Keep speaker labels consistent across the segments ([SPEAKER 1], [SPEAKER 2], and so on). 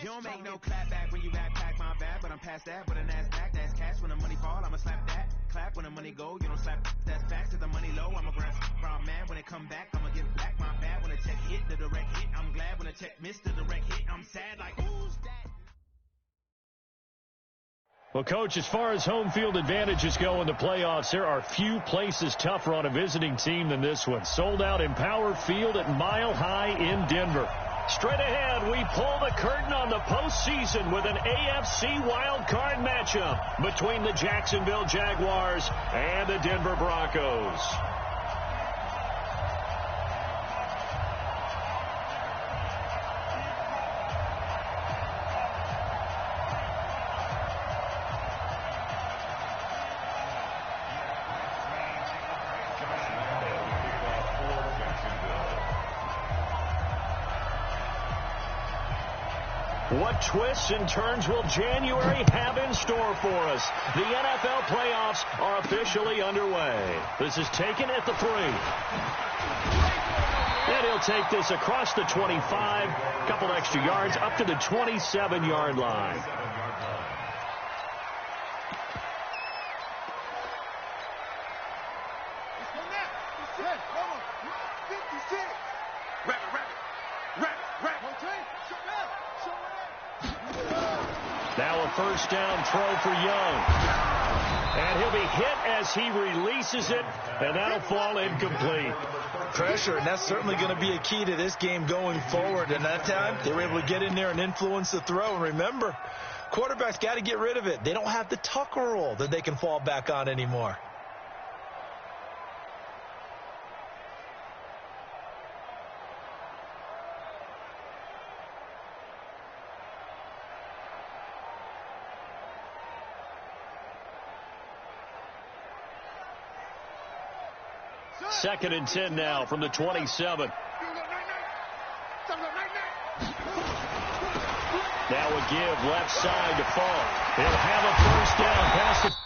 [SPEAKER 1] You don't make no clap back when you backpack my bad, but I'm past that. But a NASDAQ, that's cash. When the money fall, I'ma slap that. Clap when the money go, you don't slap. That's facts. Cause the money low, I'm a grand brown man. When it come back, I'ma give back my bad. When the check hit, the direct hit. I'm glad when the check missed the direct hit. I'm sad like, who's that?
[SPEAKER 2] Well, Coach, as far as home field advantages go in the playoffs, there are few places tougher on a visiting team than this one. Sold out in Power Field at Mile High in Denver. Straight ahead, we pull the curtain on the postseason with an AFC wildcard matchup between the Jacksonville Jaguars and the Denver Broncos. What twists and turns will January have in store for us? The NFL playoffs are officially underway. This is taken at the 3. And he'll take this across the 25, couple extra yards up to the 27-yard line. Now a first down throw for Young. And he'll be hit as he releases it, and that'll fall incomplete.
[SPEAKER 3] Pressure, and that's certainly going to be a key to this game going forward. And that time, they were able to get in there and influence the throw. And remember, quarterbacks got to get rid of it. They don't have the Tucker rule that they can fall back on anymore.
[SPEAKER 2] Second and 10 now from the 27. Now a give left side to Fall. He'll have a first down past the...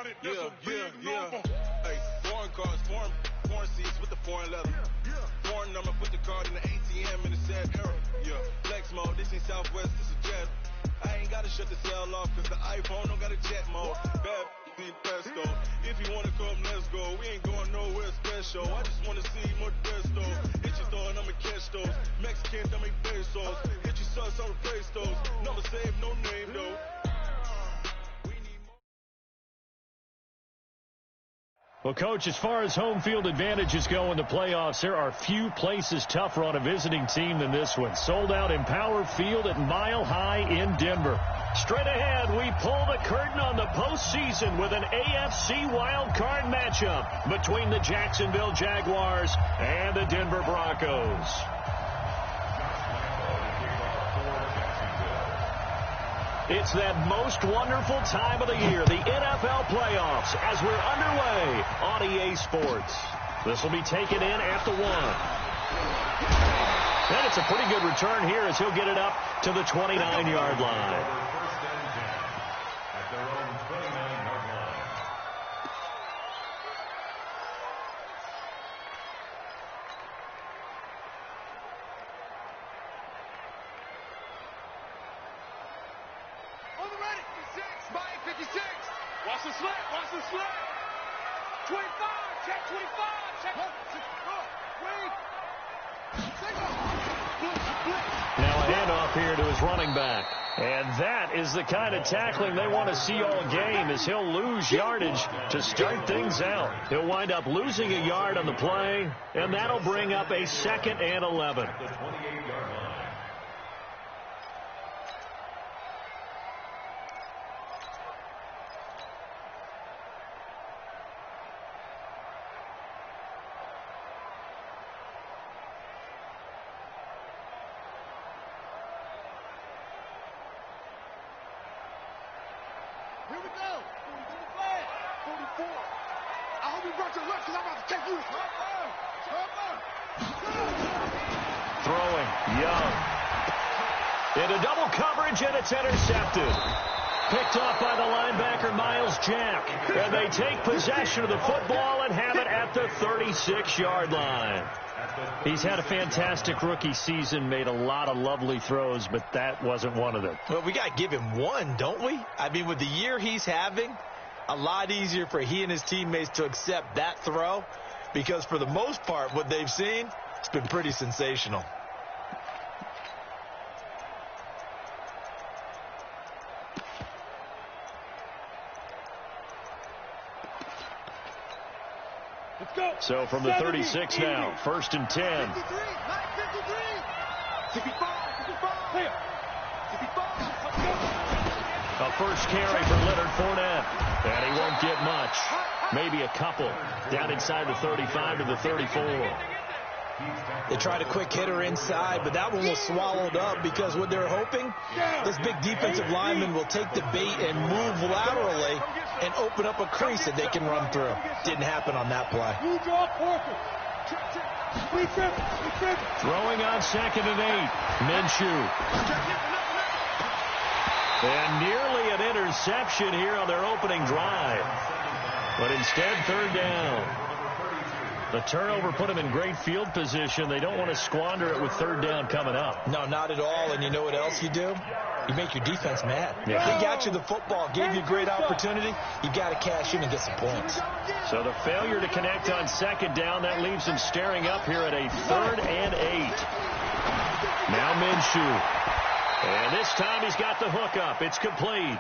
[SPEAKER 4] Hey, foreign cars, foreign seats with the foreign leather. Foreign number, put the card in the ATM in the sad era. Yeah, flex mode, this ain't Southwest, this is jet. I ain't gotta shut the cell off, cause the iPhone don't got a jet mode. Bad need pesto. If you wanna come, let's go. We ain't going nowhere special. I just wanna see more desto. Hit your throwing, I'ma catch those. Mexicans, I make pesos. Hit your sus, I'll replace those. Number save, no name though.
[SPEAKER 2] Well, Coach, as far as home field advantages go in the playoffs, there are few places tougher on a visiting team than this one. Sold out Empower Field at Mile High in Denver. Straight ahead, we pull the curtain on the postseason with an AFC wildcard matchup between the Jacksonville Jaguars and the Denver Broncos. It's that most wonderful time of the year, the NFL playoffs, as we're underway on EA Sports. This will be taken in at the 1. And it's a pretty good return here as he'll get it up to the 29-yard line.
[SPEAKER 4] Watch the slip. 25, check 25, check.
[SPEAKER 2] Now a handoff here to his running back. And that is the kind of tackling they want to see all game, as he'll lose yardage to start things out. He'll wind up losing a yard on the play, and that'll bring up a 2nd and 11.
[SPEAKER 4] Here we go. 44. I hope you brought your left because I'm about to take you.
[SPEAKER 2] Throwing, Young. Into double coverage, and it's intercepted. Picked off by the linebacker, Miles Jack. And they take possession of the football and have it at the 36-yard line. He's had a fantastic rookie season, made a lot of lovely throws, but that wasn't one of them.
[SPEAKER 3] Well, we got to give him one, don't we? I mean, with the year he's having, a lot easier for he and his teammates to accept that throw, because for the most part, what they've seen, it's been pretty sensational.
[SPEAKER 2] So from the 36 now, 1st and 10.
[SPEAKER 4] 55.
[SPEAKER 2] A first carry for Leonard Fournette. And he won't get much. Maybe a couple. Down inside the 35 to the 34.
[SPEAKER 3] They tried a quick hitter inside, but that one was swallowed up because what they're hoping, this big defensive lineman will take the bait and move laterally and open up a crease that they can run through. Didn't happen on that play.
[SPEAKER 2] Throwing on 2nd and 8. Minshew. And nearly an interception here on their opening drive. But instead, 3rd down. The turnover put them in great field position. They don't want to squander it with 3rd down coming up.
[SPEAKER 3] No, not at all. And you know what else you do? You make your defense mad.
[SPEAKER 2] Yeah.
[SPEAKER 3] They got you the football, gave you a great opportunity. You got to cash in and get some points.
[SPEAKER 2] So the failure to connect on 2nd down, that leaves them staring up here at a 3rd and 8. Now Minshew. And this time he's got the hook up. It's complete.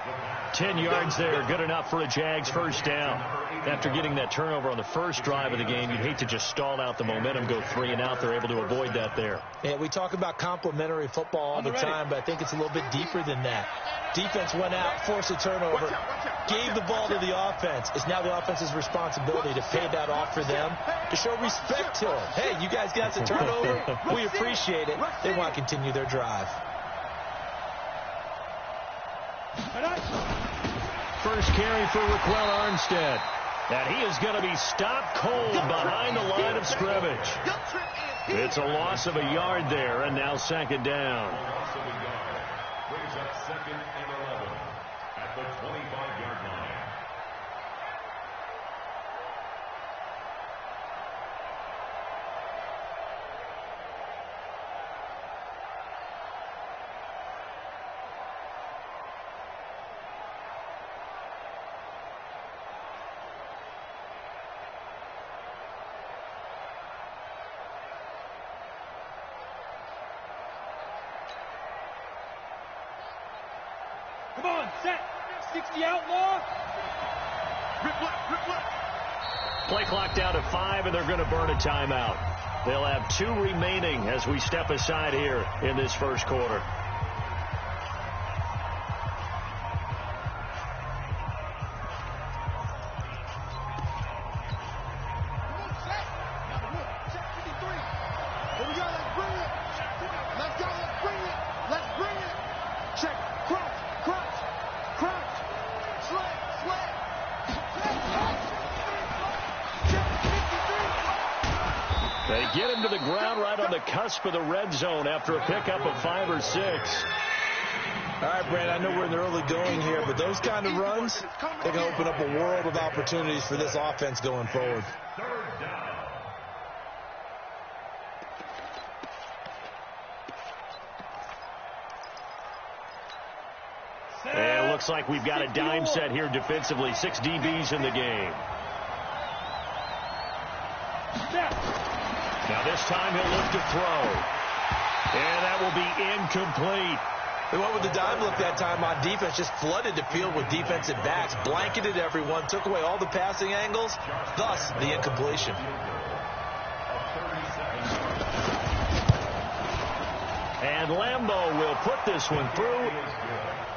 [SPEAKER 2] 10 yards there. Good enough for a Jags 1st down. After getting that turnover on the first drive of the game, you'd hate to just stall out the momentum, go 3 and out. They're able to avoid that there.
[SPEAKER 3] Yeah, we talk about complementary football all the time, but I think it's a little bit deeper than that. Defense went out, forced a turnover, gave the ball to the offense. It's now the offense's responsibility to pay that off for them, to show respect to them. Hey, you guys got the turnover. We appreciate it. They want to continue their drive.
[SPEAKER 2] First carry for Raquel Armstead. And he is going to be stopped cold behind the line of scrimmage. It's a loss of a yard there, and now 2nd down.
[SPEAKER 5] Brings up 2nd and 11 at the 25-yard line. on, set. 60 outlaw.
[SPEAKER 1] Rip left.
[SPEAKER 2] Play clock down to 5, and they're going to burn a timeout. They'll have 2 remaining as we step aside here in this first quarter. They get him to the ground right on the cusp of the red zone after a pickup of 5 or 6.
[SPEAKER 3] All right, Brad, I know we're in the early going here, but those kind of runs, they can open up a world of opportunities for this offense going forward.
[SPEAKER 2] And it looks like we've got a dime set here defensively. 6 DBs in the game. Now this time he'll look to throw. And that will be incomplete.
[SPEAKER 3] They went with the dime look that time on defense, just flooded the field with defensive backs, blanketed everyone, took away all the passing angles, thus the incompletion.
[SPEAKER 2] And Lambeau will put this one through.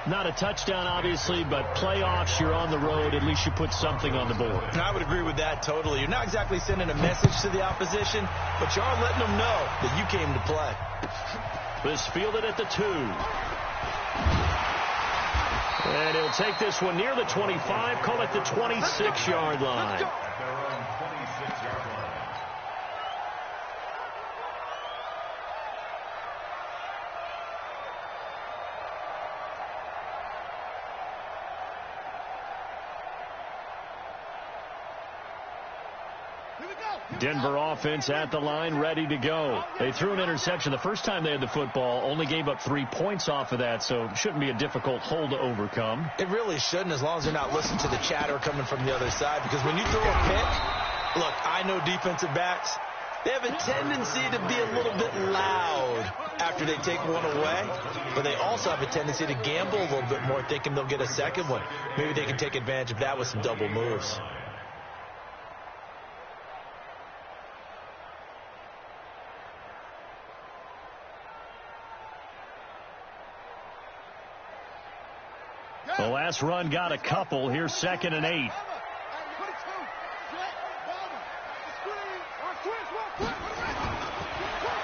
[SPEAKER 2] Not a touchdown, obviously, but playoffs, you're on the road. At least you put something on the board.
[SPEAKER 3] And I would agree with that totally. You're not exactly sending a message to the opposition, but you are letting them know that you came to play.
[SPEAKER 2] This fielded at the 2. And he'll take this one near the 25, call it the 26-yard line. Denver offense at the line, ready to go. They threw an interception the first time they had the football, only gave up 3 points off of that, so it shouldn't be a difficult hole to overcome.
[SPEAKER 3] It really shouldn't, as long as they're not listening to the chatter coming from the other side, because when you throw a pick, look, I know defensive backs, they have a tendency to be a little bit loud after they take one away, but they also have a tendency to gamble a little bit more, thinking they'll get a second one. Maybe they can take advantage of that with some double moves.
[SPEAKER 2] The last run got a couple. Here's 2nd and 8.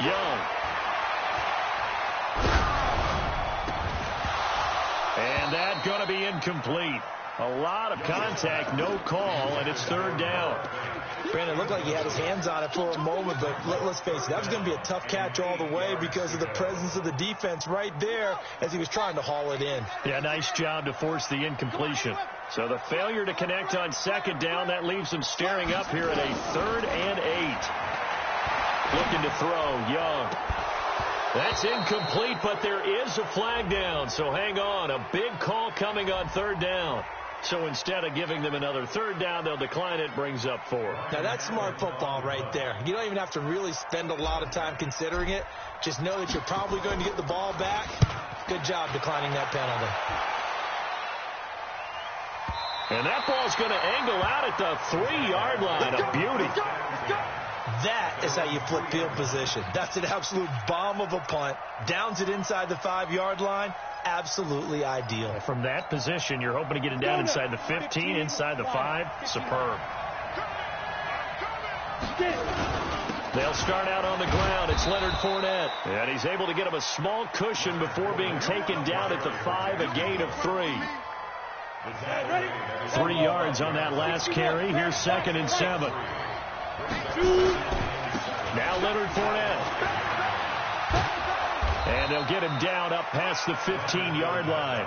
[SPEAKER 2] Young. And that's going to be incomplete. A lot of contact, no call, and it's 3rd down.
[SPEAKER 3] Brandon, it looked like he had his hands on it for a moment, but let's face it, that was going to be a tough catch all the way because of the presence of the defense right there as he was trying to haul it in.
[SPEAKER 2] Yeah, nice job to force the incompletion. So the failure to connect on 2nd down, that leaves him staring up here at a 3rd and 8. Looking to throw, Young. That's incomplete, but there is a flag down, so hang on. A big call coming on 3rd down. So instead of giving them another 3rd down, they'll decline it, brings up 4.
[SPEAKER 3] Now, that's smart football right there. You don't even have to really spend a lot of time considering it. Just know that you're probably going to get the ball back. Good job declining that penalty.
[SPEAKER 2] And that ball's going to angle out at the 3-yard line. A beauty.
[SPEAKER 3] That is how you flip field position. That's an absolute bomb of a punt. Downs it inside the 5-yard line. Absolutely ideal.
[SPEAKER 2] From that position, you're hoping to get it down inside the 15, inside the 5. Superb. They'll start out on the ground. It's Leonard Fournette. And he's able to get him a small cushion before being taken down at the 5, a gain of 3. 3 yards on that last carry. Here's 2nd and 7. Now Leonard Fournette. And they'll get him down up past the 15-yard line.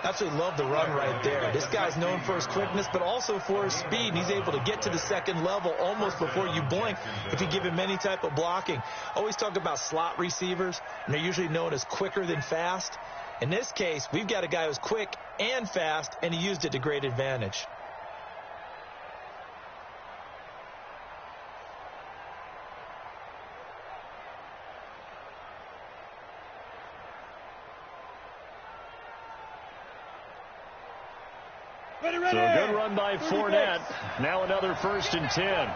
[SPEAKER 3] Absolutely love the run right there. This guy's known for his quickness, but also for his speed. He's able to get to the 2nd level almost before you blink if you give him any type of blocking. Always talk about slot receivers, and they're usually known as quicker than fast. In this case, we've got a guy who's quick and fast, and he used it to great advantage.
[SPEAKER 2] Good run by Fournette. Now another 1st and 10.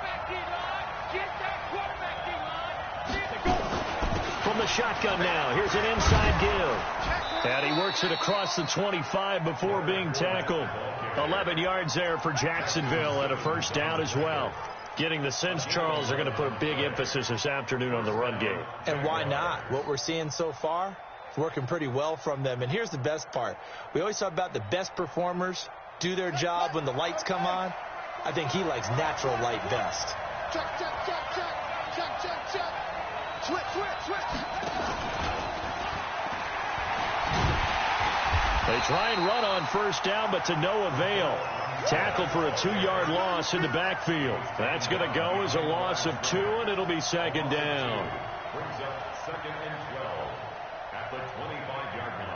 [SPEAKER 2] From the shotgun now. Here's an inside give. And he works it across the 25 before being tackled. 11 yards there for Jacksonville and a 1st down as well. Getting the sense, Charles, are going to put a big emphasis this afternoon on the run game.
[SPEAKER 3] And why not? What we're seeing so far, it's working pretty well from them. And here's the best part. We always talk about the best performers do their job when the lights come on. I think he likes natural light best.
[SPEAKER 5] Check, check, check, check, check, check, check. Switch, switch, switch.
[SPEAKER 2] They try and run on 1st down, but to no avail. Tackle for a 2-yard loss in the backfield. That's going to go as a loss of 2, and it'll be 2nd down.
[SPEAKER 6] Brings up 2nd and 12 at the 25-yard line.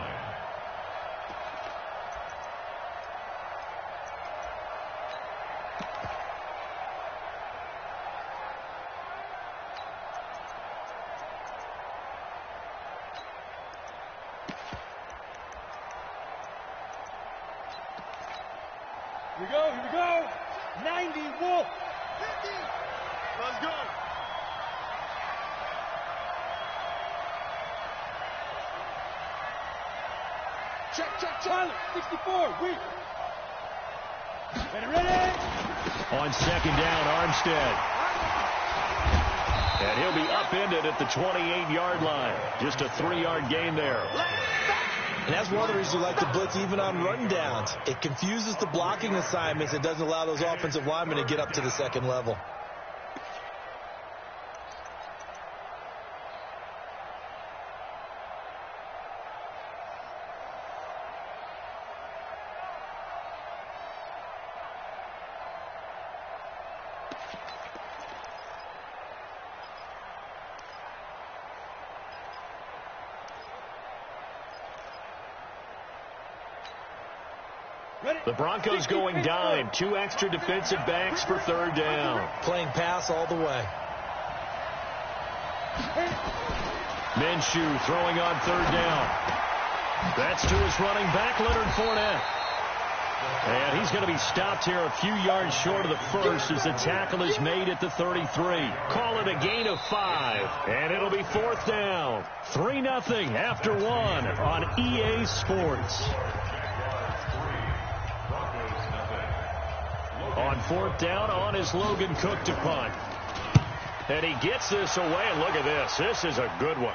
[SPEAKER 5] Here we go, here we go. 90, Wolf. 50. Let's go. Check, check, check. 64, weak. Ready, ready.
[SPEAKER 2] On 2nd down, Armstead. And he'll be upended at the 28-yard line. Just a 3-yard gain there.
[SPEAKER 3] And that's one of the reasons we like to blitz even on rundowns. It confuses the blocking assignments. It doesn't allow those offensive linemen to get up to the 2nd level.
[SPEAKER 2] The Broncos going dime. 2 extra defensive backs for 3rd down.
[SPEAKER 3] Playing pass all the way.
[SPEAKER 2] Minshew throwing on 3rd down. That's to his running back, Leonard Fournette. And he's going to be stopped here a few yards short of the 1st as the tackle is made at the 33. Call it a gain of 5. And it'll be 4th down. 3-0 after 1 on EA Sports. On 4th down, on is Logan Cook to punt. And he gets this away, and look at this. This is a good one.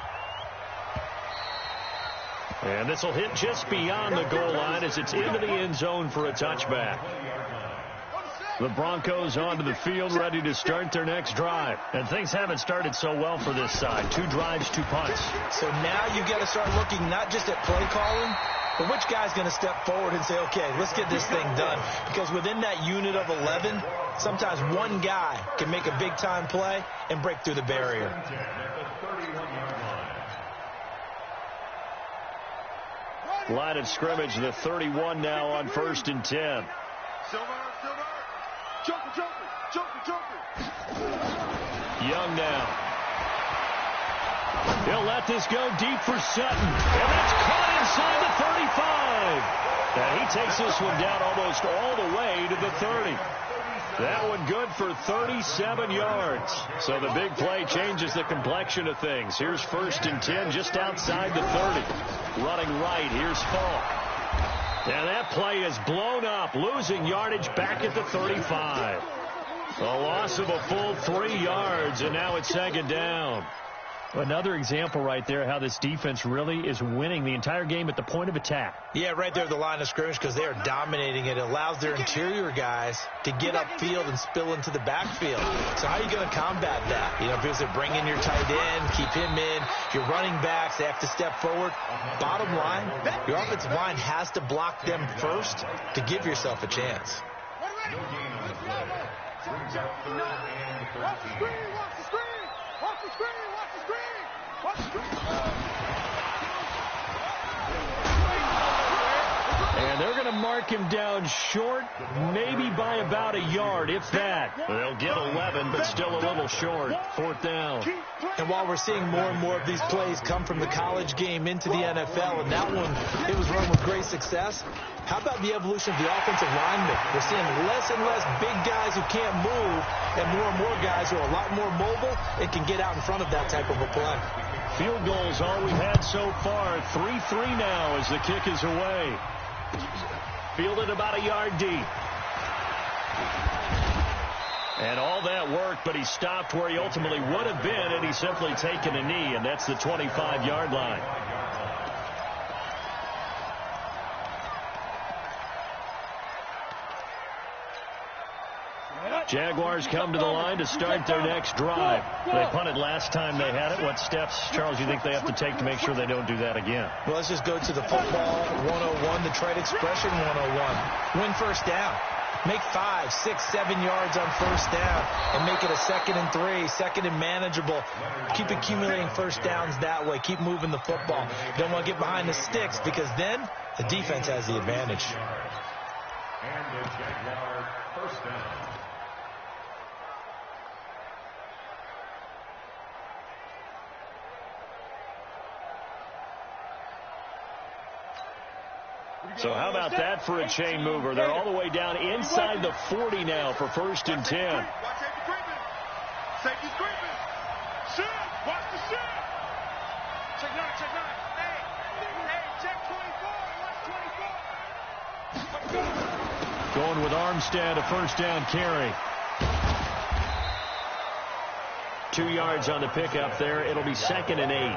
[SPEAKER 2] And this will hit just beyond the goal line as it's into the end zone for a touchback. The Broncos onto the field, ready to start their next drive. And things haven't started so well for this side. 2 drives, 2 punts.
[SPEAKER 3] So now you got to start looking not just at play calling, but which guy's going to step forward and say, okay, let's get this thing done. Because within that unit of 11, sometimes one guy can make a big-time play and break through the barrier.
[SPEAKER 2] Line of scrimmage, the 31 now on 1st and 10. Young now. He'll let this go deep for Sutton. And that's caught inside the 35. And he takes this one down almost all the way to the 30. That one good for 37 yards. So the big play changes the complexion of things. Here's 1st and 10 just outside the 30. Running right, here's Falk. And that play is blown up, losing yardage back at the 35. A loss of a full 3 yards, and now it's 2nd down. Another example right there how this defense really is winning the entire game at the point of attack.
[SPEAKER 3] Yeah, right there at the line of scrimmage because they are dominating it. It allows their interior guys to get upfield and spill into the backfield. So how are you going to combat that? You know, because they're bringing your tight end, keep him in. Your running backs, they have to step forward. Bottom line, your offensive line has to block them first to give yourself a chance.
[SPEAKER 2] And they're going to to mark him down short, maybe by about a yard, if that. They'll get 11, but still a little short. 4th down.
[SPEAKER 3] And while we're seeing more and more of these plays come from the college game into the NFL, and that one, it was run with great success, how about the evolution of the offensive linemen? We're seeing less and less big guys who can't move and more guys who are a lot more mobile and can get out in front of that type of a play.
[SPEAKER 2] Field goals all we've had so far. 3-3 now as the kick is away. Fielded about a yard deep. And all that worked, but he stopped where he ultimately would have been, and he's simply taken a knee, and that's the 25-yard line. Jaguars come to the line to start their next drive. They punted last time they had it. What steps, Charles, do you think they have to take to make sure they don't do that again?
[SPEAKER 3] Well, let's just go to the football 101, the trade expression 101. Win first down. Make 5, 6, 7 yards on first down and make it a 2nd and 3, 2nd and manageable. Keep accumulating first downs that way. Keep moving the football. You don't want to get behind the sticks because then the defense has the advantage.
[SPEAKER 6] And the Jaguar first down.
[SPEAKER 2] So how about that for a chain mover? They're all the way down inside the 40 now for 1st and 10.
[SPEAKER 5] Watch safety creeping. Safety's creeping. Shoot. Watch the shoot. Check 9, check 9. Hey, check 24. Watch 24.
[SPEAKER 2] Going with Armstead, a first down carry. 2 yards on the pickup there. It'll be 2nd and 8.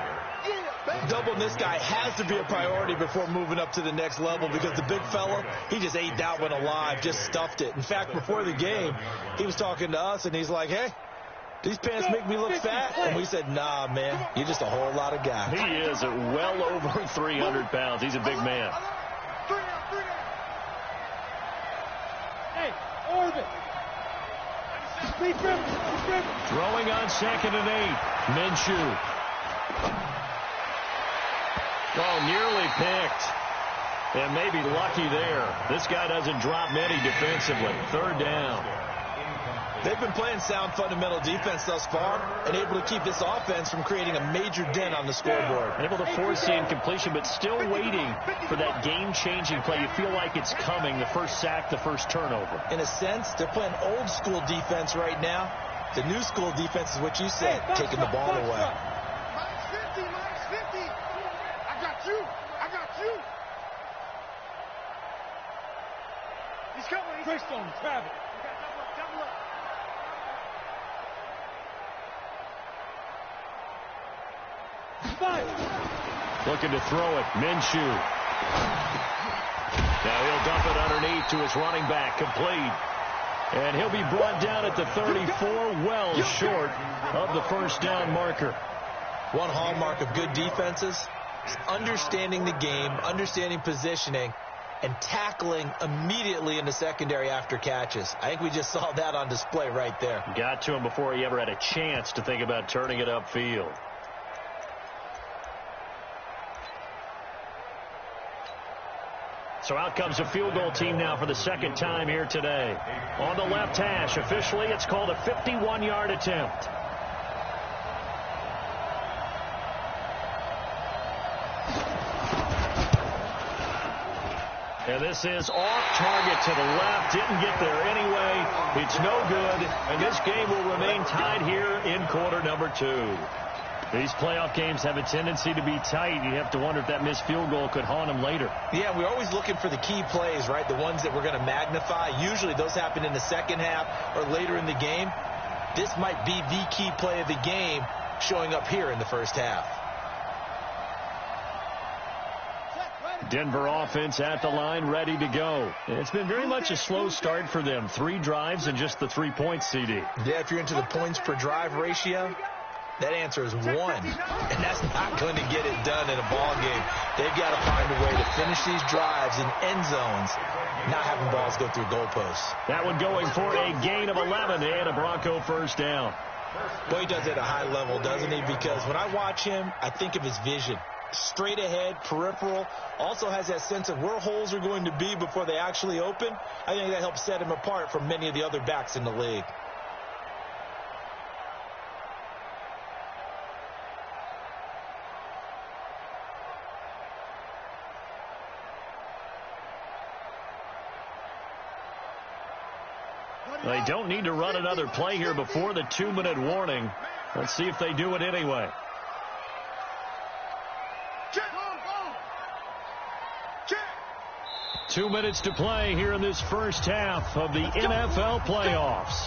[SPEAKER 3] Doubling this guy has to be a priority before moving up to the next level because the big fella, he just ate that one alive, just stuffed it. In fact, before the game, he was talking to us, and he's like, hey, these pants make me look fat. And we said, nah, man, you're just a whole lot of guy.
[SPEAKER 2] He is at well over 300 pounds. He's a big man.
[SPEAKER 5] Hey, orbit.
[SPEAKER 2] Throwing on 2nd and 8. Minshew. Oh, nearly picked. And maybe lucky there. This guy doesn't drop many defensively. 3rd down.
[SPEAKER 3] They've been playing sound fundamental defense thus far and able to keep this offense from creating a major dent on the scoreboard.
[SPEAKER 2] Able to force the incompletion, but still waiting for that game-changing play. You feel like it's coming, the first sack, the first turnover.
[SPEAKER 3] In a sense, they're playing old school defense right now. The new school defense is what you said, taking the ball away.
[SPEAKER 5] -50, -50. I got you. He's coming. Greystone, Travis. Double up.
[SPEAKER 2] Looking to throw it. Minshew. Now he'll dump it underneath to his running back. Complete. And he'll be brought down at the 34, well short of the first down marker.
[SPEAKER 3] One hallmark of good defenses is understanding the game, understanding positioning, and tackling immediately in the secondary after catches. I think we just saw that on display right there.
[SPEAKER 2] Got to him before he ever had a chance to think about turning it upfield. So out comes a field goal team now for the 2nd time here today. On the left hash, officially it's called a 51-yard attempt. And this is off target to the left. Didn't get there anyway. It's no good. And this game will remain tied here in quarter number 2. These playoff games have a tendency to be tight. You have to wonder if that missed field goal could haunt them later.
[SPEAKER 3] Yeah, we're always looking for the key plays, right? The ones that we're going to magnify. Usually those happen in the second half or later in the game. This might be the key play of the game showing up here in the first half.
[SPEAKER 2] Denver offense at the line, ready to go. It's been very much a slow start for them. 3 drives and just the 3 points, CD.
[SPEAKER 3] Yeah, if you're into the points per drive ratio, that answer is 1. And that's not going to get it done in a ball game. They've got to find a way to finish these drives in end zones, not having balls go through goalposts.
[SPEAKER 2] That one going for a gain of 11 and a Bronco first down.
[SPEAKER 3] Boy, he does it at a high level, doesn't he? Because when I watch him, I think of his vision. straight ahead, peripheral. Also has that sense of where holes are going to be before they actually open. I think that helps set him apart from many of the other backs in the league.
[SPEAKER 2] They don't need to run another play here before the 2-minute warning. Let's see if they do it anyway. 2 minutes to play here in this first half of the NFL playoffs.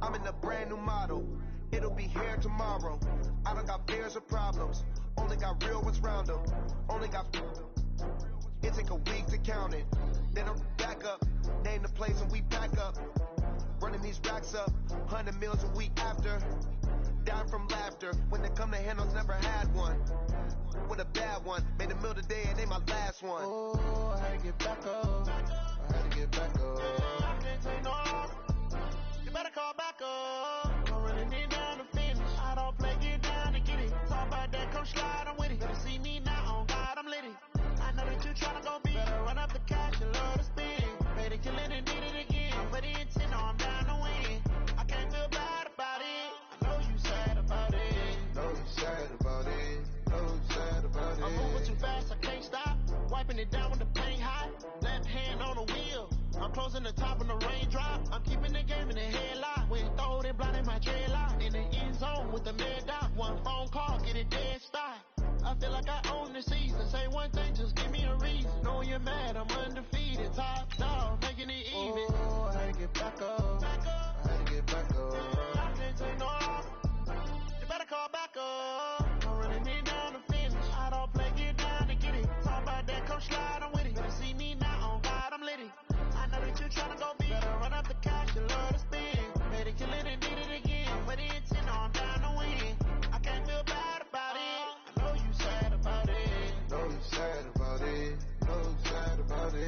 [SPEAKER 1] I'm in a brand new model. It'll be here tomorrow. I don't got fears or problems. Only got real ones round them. Only got. It take a week to count it. Then I'm back up. Name the place and we pack up. Running these racks up. 100 meals a week after. Dying from laughter. When they come to handles, never had one. With a bad one. Made a meal today and ain't my last one. Oh, I had to get back up. I had to get back up. I can't take no. You better call back up. I'm running it down to finish. I don't play, get down to get it. Talk about that, come slide, I'm with it. Better see me now, on God, I'm litty. I know that you tryna go big. Better run up the cash, you love to spin. Made it, kill it, and did it again. But the intent, I'm down to win. I can't feel bad about it. I know you sad about it. Know you sad about it. Know you sad about it. I'm moving too fast, I can't stop. Wiping it down with the paint hot. Left hand on the wheel. I'm closing the top when the raindrop. I'm keeping the game in the headlock. When throwed and blinded my dreadlock. In the end zone with the mad dot. One phone call, get it dead stop. I feel like I own the season. Say one thing, just give me a reason. Know you're mad, I'm undefeated. Top dog, making it even. Oh, I had to get back up. I had to get back up. I can't take no. You better call back up. I'm running it down to finish. I don't play, get down to get it. Talk about that, come slide, I'm with it. Better see me now, on God, I'm litty. I know that you tryna go big. Better run up the cash, you love to spin. Made it, kill it, and did it again. But the intent, I'm down to win. I can't feel bad about it. I know you sad about it. Know you sad about it. Know you sad about it.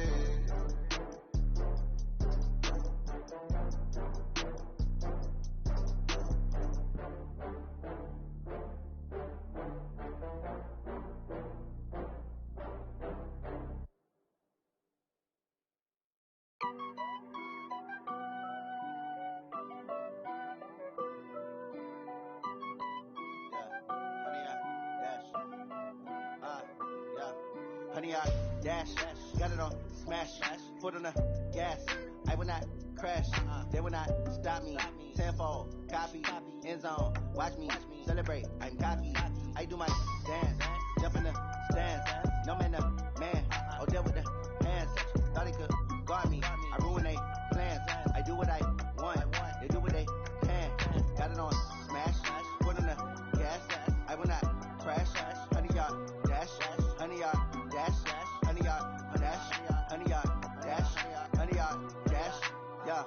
[SPEAKER 7] Honey, I dash, got it on smash, foot on the gas. I will not crash, they will not stop me. Tenfold, copy, end zone, watch me celebrate. I'm cocky, I do my dance, jump in the stands. No man, the man, oh there with the hands. Thought they could guard me, I ruin they plans. I do what I want, they do what they can. Got it on smash, foot on the gas. I will not crash, honey, y'all dash, honey, y'all dash, honey, y'all dash, honey, y'all dash, honey, y'all dash, yeah.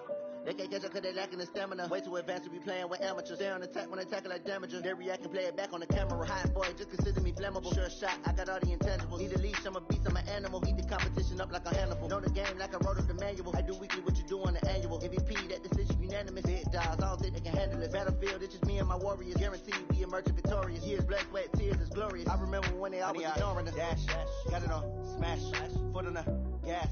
[SPEAKER 7] They can't catch up cause they lacking the stamina. Way too advanced to be playing with amateurs. Stay on attack when they tackle like damager. They react and play it back on the camera. Hot boy, just consider me flammable. Sure shot, I got all the intangibles. Need a leash, I'm a beast, I'm an animal. Eat the competition up like a Hannibal. Know the game like I wrote up the manual. I do weekly what you do on the annual. MVP, that decision unanimous. Big dogs, I don't think they can handle it. Battlefield, it's just me and my warriors. Guaranteed we emerge victorious. Years, blood, sweat, tears is glorious. I remember when they always ignoring us. Dash, got it on smash, foot on the gas.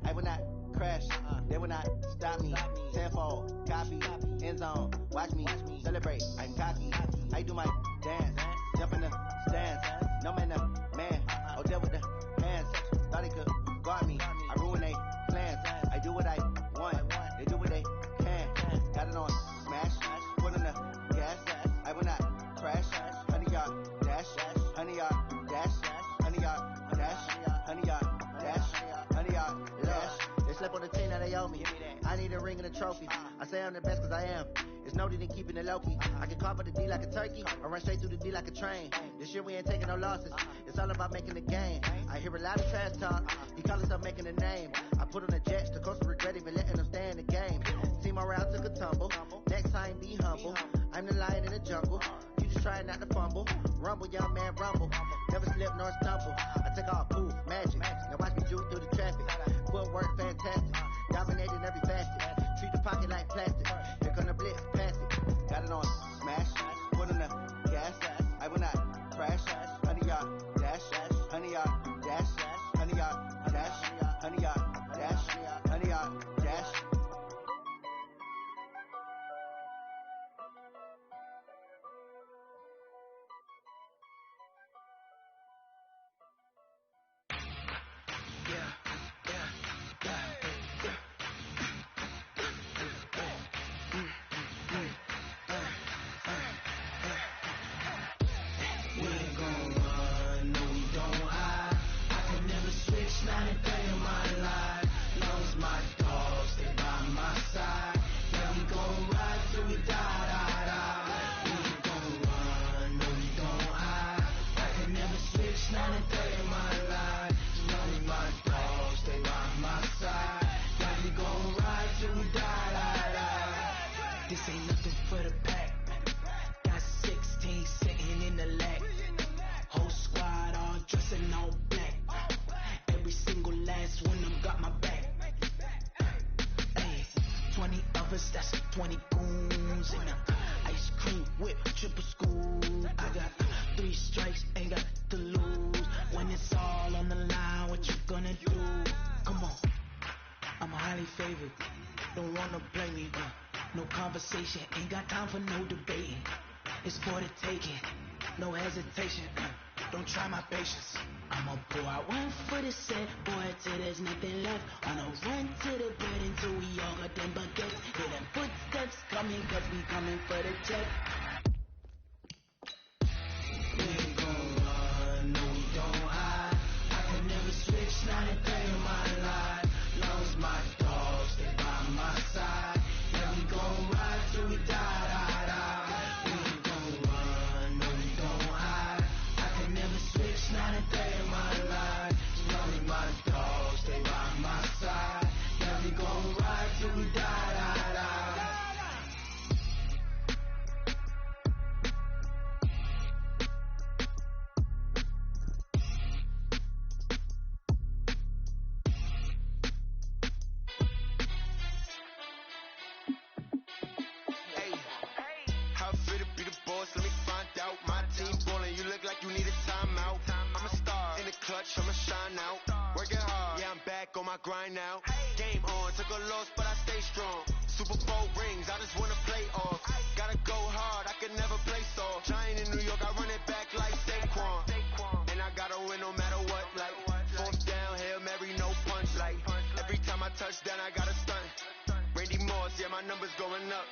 [SPEAKER 7] I will not crash. They will not stop me. Tenfold, copy, end zone. Watch me celebrate. I'm cocky. I do my dance. Jump in the stands. No man, man. Oh, deal with the hands. Thought they could guard me. I ruin they plans. I do what I want. They do what they can. Got it on smash. Put on the gas. I will not crash. 100-yard dash. 100-yard dash. 100-yard dash. 100-yard dash. 100-yard dash. They slept on the team, now they owe me. I need a ring and a trophy. I say I'm the best cause I am. It's noted in keeping it low-key. I can carve up the D like a turkey, or run straight through the D like a train. This year we ain't taking no losses. It's all about making the game. I hear a lot of trash talk. He call himself making a name. I put on the jets, the coast regret even letting them stay in the game. Team morale took a tumble. Next time be humble. I'm the lion in the jungle. You just try not to fumble. Rumble, young man, rumble. Never slip nor stumble. I take all poof, magic. Now watch me juke through the traffic. Footwork fantastic. Dominating every facet. Treat the pocket like plastic. Here come the blitz, pass it. Got it on smash. Put on the gas. I will not crash. 100-yard dash. 100-yard dash. 100-yard dash. 100-yard dash. 100-yard dash.
[SPEAKER 8] This ain't nothing for the pack. Got 16 sitting in the lag. Whole squad all dressing all black. Every single last one of them got my back. Hey, 20 of us, that's 20 goons. And ice cream whip, triple school. I got 3 strikes, ain't got to lose. When it's all on the line, what you gonna do? Come on, I'm highly favored. Don't wanna blame me, no conversation, ain't got time for no debating. It's for the taking, no hesitation. Don't try my patience. I'ma pour out one for the set, boy, till there's nothing left. On a run to the bed until we all got them baguettes. Hear them footsteps coming, cause we coming for the check. We ain't gon' run, no we don't hide. I can never switch, not a day in my life. Long as my dogs stay by my side. Yeah, we gon' ride till we die. We ain't gon' run, no we don't hide. I can never switch, not a day in my life. Long as my dogs stay by my side. Yeah, we gon' ride till we die.
[SPEAKER 4] Let me find out. My team ballin', you look like you need a timeout. I'm a star in the clutch, I'ma shine out. Working hard, yeah, I'm back on my grind now. Game on, took a loss, but I stay strong. Super Bowl rings, I just wanna play off. Gotta go hard, I can never play soft. Giant in New York, I run it back like Saquon. And I gotta win no matter what, like 4th down, Hail Mary, no punch. Like every time I touch down, I gotta stunt. Randy Moss, yeah, my numbers going up.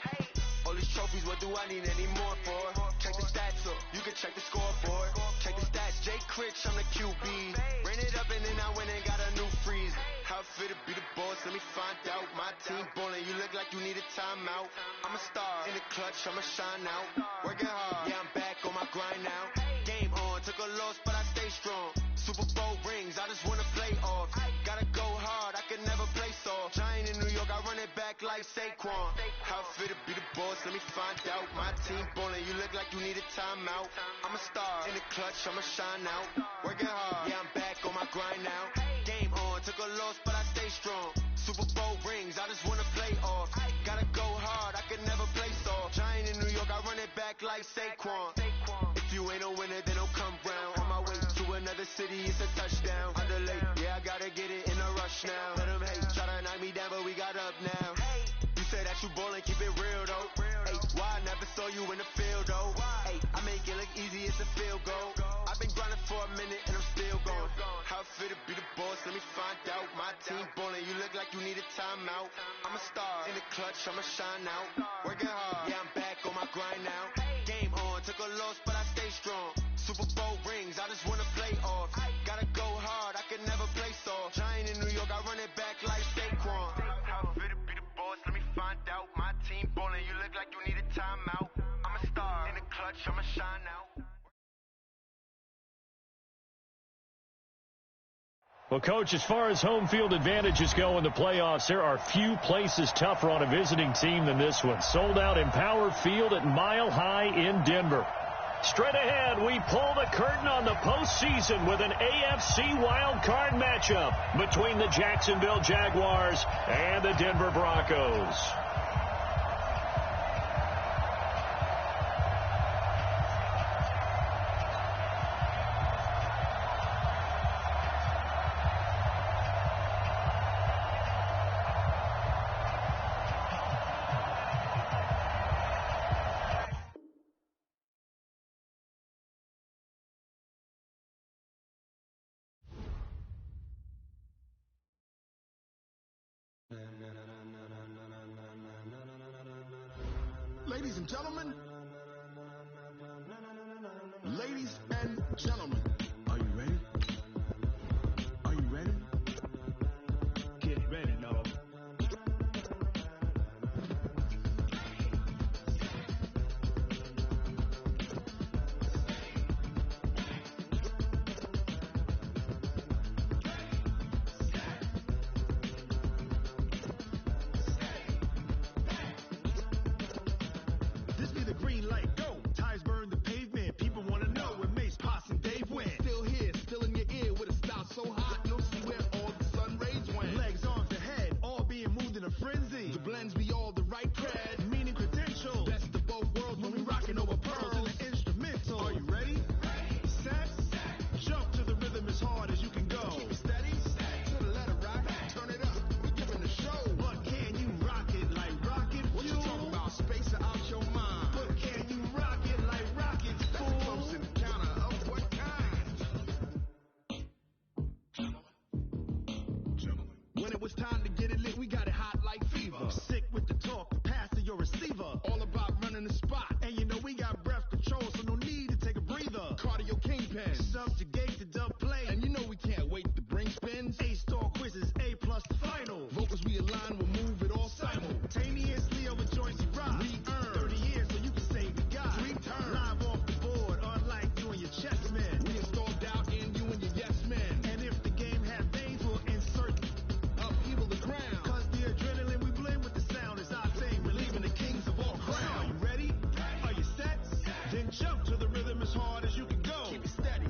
[SPEAKER 4] All these trophies, what do I need any more for? Check the stats up, you can check the scoreboard. Check the stats, Jay Critch, I'm the QB. Ran it up and then I went and got a new freeze. How fit to be the boss, let me find out. My team ballin', you look like you need a timeout. I'm a star in the clutch, I'ma shine out. Working hard, yeah, I'm back on my grind now. Game on, took a loss, but I stay strong. Super Bowl rings, I just wanna play off. Gotta go hard, I can never play soft. Giant in New York, I run it back like Saquon. How fit to be the boss, let me find out. My team ballin', you look like you need a timeout. I'm a star in the clutch, I'ma shine out. Working hard, yeah, I'm back on my grind now. Game on, took a loss, but I stay strong. Super Bowl rings, I just wanna play off. Gotta go hard, I can never play soft. Giant in New York, I run it back like Saquon. If you ain't a winner, then don't come round. On my way to another
[SPEAKER 9] city, it's a touchdown. Underlay, yeah, I gotta get it in a rush now. Let them hate, try to knock me down, but we got up now. You say that you ballin', keep it real though. Hey, why I never saw you in the field though? Hey, I make it look easy, it's a field goal. I've been grinding for a minute and I'm still going. How it feel to be the boss, let me find out. My team ballin', you look like you need a timeout. I'm a star in the clutch, I'ma shine out. Working hard, yeah, I'm back on my grind now. Game on, took a loss, but I stay strong. Super Bowl rings, I just wanna play off. Gotta go hard, I can never play soft. Giant in New York, I run it back like Saquon. How it feel to be the boss, let me find out. My team ballin', you look like you need a timeout. I'm a star in the clutch, I'ma shine out.
[SPEAKER 2] Well, Coach, as far as home field advantages go in the playoffs, there are few places tougher on a visiting team than this one. Sold out Empower Field at Mile High in Denver. Straight ahead, we pull the curtain on the postseason with an AFC wild card matchup between the Jacksonville Jaguars and the Denver Broncos.
[SPEAKER 10] Ladies and gentlemen, ladies and gentlemen, are you ready? Are you ready? Get ready, y'all. This be the green light, go. Tires burn the pavement. People want to know where Mace, Potts, and Dave went. Still here, still in your ear with a style so hot, you'll see where all the sun rays went. Legs, arms, and head, all being moved in a frenzy. The blends be all the right cred, meaning credentials. Best of both worlds when we rockin' over pearls in the instrumental. Are you ready? Set, jump to the rhythm as hard as you can go. Keep it steady, to the letter rock, turn it up. We're giving the show. But can you rock it like rocket fuel? What you talking about? Space out your mind. But can you rock it like rockets? That's a close encounter of what kind? When it was time to get it lit, we got it hot like fever. Sick with the talk, pass to your receiver. All about running the spot. And you know we got breath control, so no need to take a breather. Cardio kingpin, subjugate the dub play. And you know we can't wait to bring spins. A-star quizzes, A+ the final. Vocals we align, we'll move it all simultaneously over joints you rock. We earn 30 years so you can say we got 3 turns. Live off the board, unlike you and your chess men. We installed doubt in you and your yes men. And if the game had veins, we'll insert upheaval the ground. Cause the adrenaline we blend with the sound is our thing. Relieving the kings of all crowns. Are you ready? Are you set? Then jump to the rhythm as hard as you can go. Keep it steady,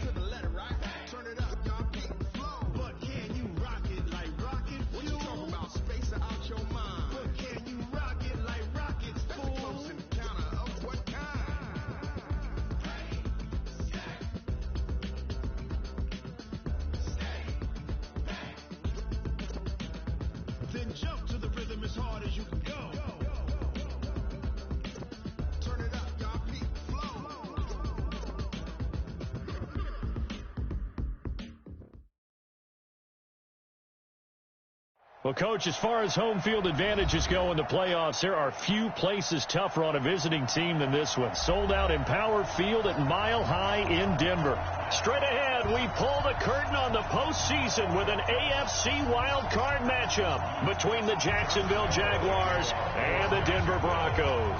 [SPEAKER 10] to the letter right. Turn it up, y'all beat the flow. But can you rock it like rocket fuel? What you talking about? Space out your mind. But can you rock it like rockets, fool? That's a close encounter of what kind? Then jump to the rhythm as hard as you can go. Turn it up, y'all beat the flow.
[SPEAKER 2] Well, Coach, as far as home field advantages go in the playoffs, there are few places tougher on a visiting team than this one. Sold out Empower Field at Mile High in Denver. Straight ahead, we pull the curtain on the postseason with an AFC wild card matchup between the Jacksonville Jaguars and the Denver Broncos.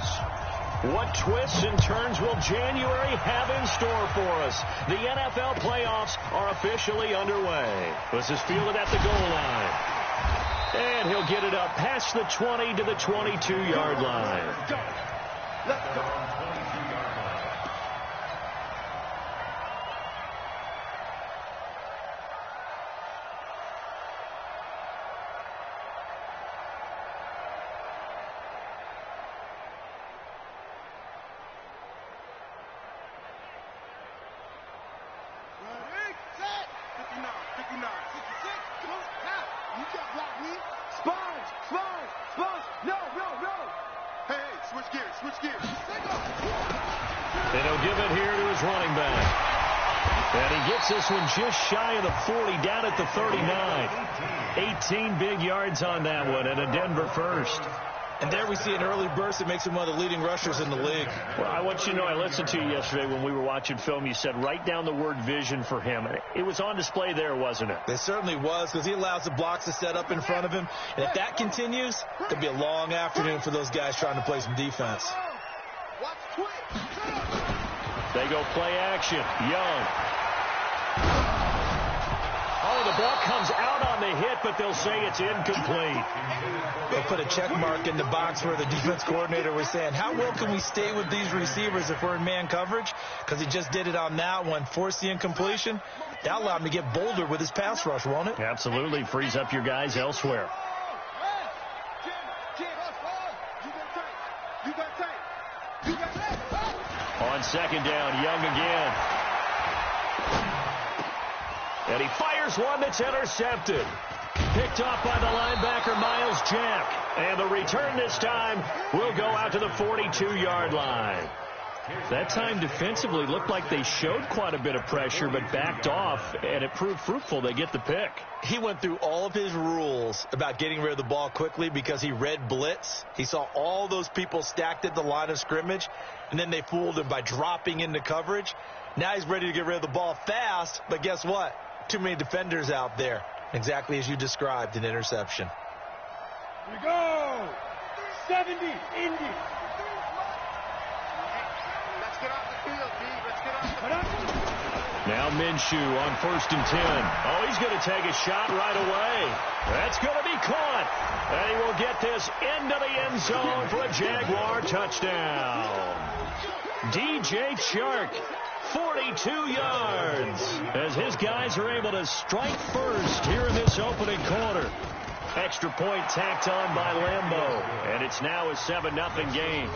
[SPEAKER 2] What twists and turns will January have in store for us? The NFL playoffs are officially underway. This is fielded at the goal line. And he'll get it up past the 20 to the 22-yard line.
[SPEAKER 10] Go. Let's go. Ready?
[SPEAKER 5] No. Hey, switch gears.
[SPEAKER 2] And he'll give it here to his running back. And he gets this one just shy of the 40, down at the 39. 18 big yards on that one, and a Denver first.
[SPEAKER 3] And there we see an early burst that makes him one of the leading rushers in the league.
[SPEAKER 2] Well, I want you to know, I listened to you yesterday when we were watching film. You said write down the word vision for him. It was on display there, wasn't it?
[SPEAKER 3] It certainly was, because he allows the blocks to set up in front of him. And if that continues, it'll be a long afternoon for those guys trying to play some defense.
[SPEAKER 2] They go play action. Young. Oh, the ball comes out on the hit, but they'll say it's incomplete.
[SPEAKER 3] They'll put a check mark in the box where the defense coordinator was saying, how well can we stay with these receivers if we're in man coverage? Because he just did it on that one, forced the incompletion. That'll allow him to get bolder with his pass rush, won't it?
[SPEAKER 2] Absolutely. Frees up your guys elsewhere. On second down, Young again. And he fires one that's intercepted. Picked off by the linebacker, Miles Jack. And the return this time will go out to the 42-yard line. That time defensively looked like they showed quite a bit of pressure, but backed off, and it proved fruitful. They get the pick.
[SPEAKER 3] He went through all of his rules about getting rid of the ball quickly because he read blitz. He saw all those people stacked at the line of scrimmage, and then they fooled him by dropping into coverage. Now he's ready to get rid of the ball fast, but guess what? Too many defenders out there. Exactly as you described, an interception.
[SPEAKER 5] Here we go. 70, Indy. Let's get off the field, D. Let's get off the field.
[SPEAKER 2] Now Minshew on 1st and 10. Oh, he's going to take a shot right away. That's going to be caught. And he will get this into the end zone for a Jaguar touchdown. DJ Chark, 42 yards, as his guys are able to strike first here in this opening quarter. Extra point tacked on by Lambeau, and it's now a 7-0 game.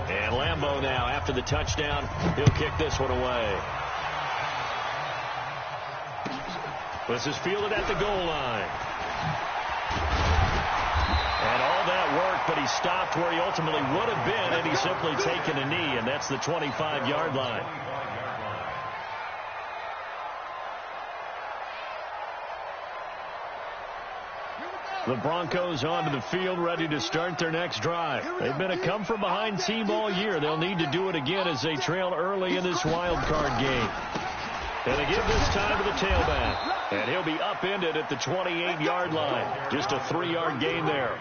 [SPEAKER 2] And Lambeau now, after the touchdown, he'll kick this one away. This is fielded at the goal line. And all that work, but he stopped where he ultimately would have been, and he's simply taken a knee, and that's the 25-yard line. The Broncos onto the field, ready to start their next drive. They've been a come-from-behind team all year. They'll need to do it again as they trail early in this wild card game. And they give this time to the tailback. And he'll be upended at the 28-yard line. Just a 3-yard gain there.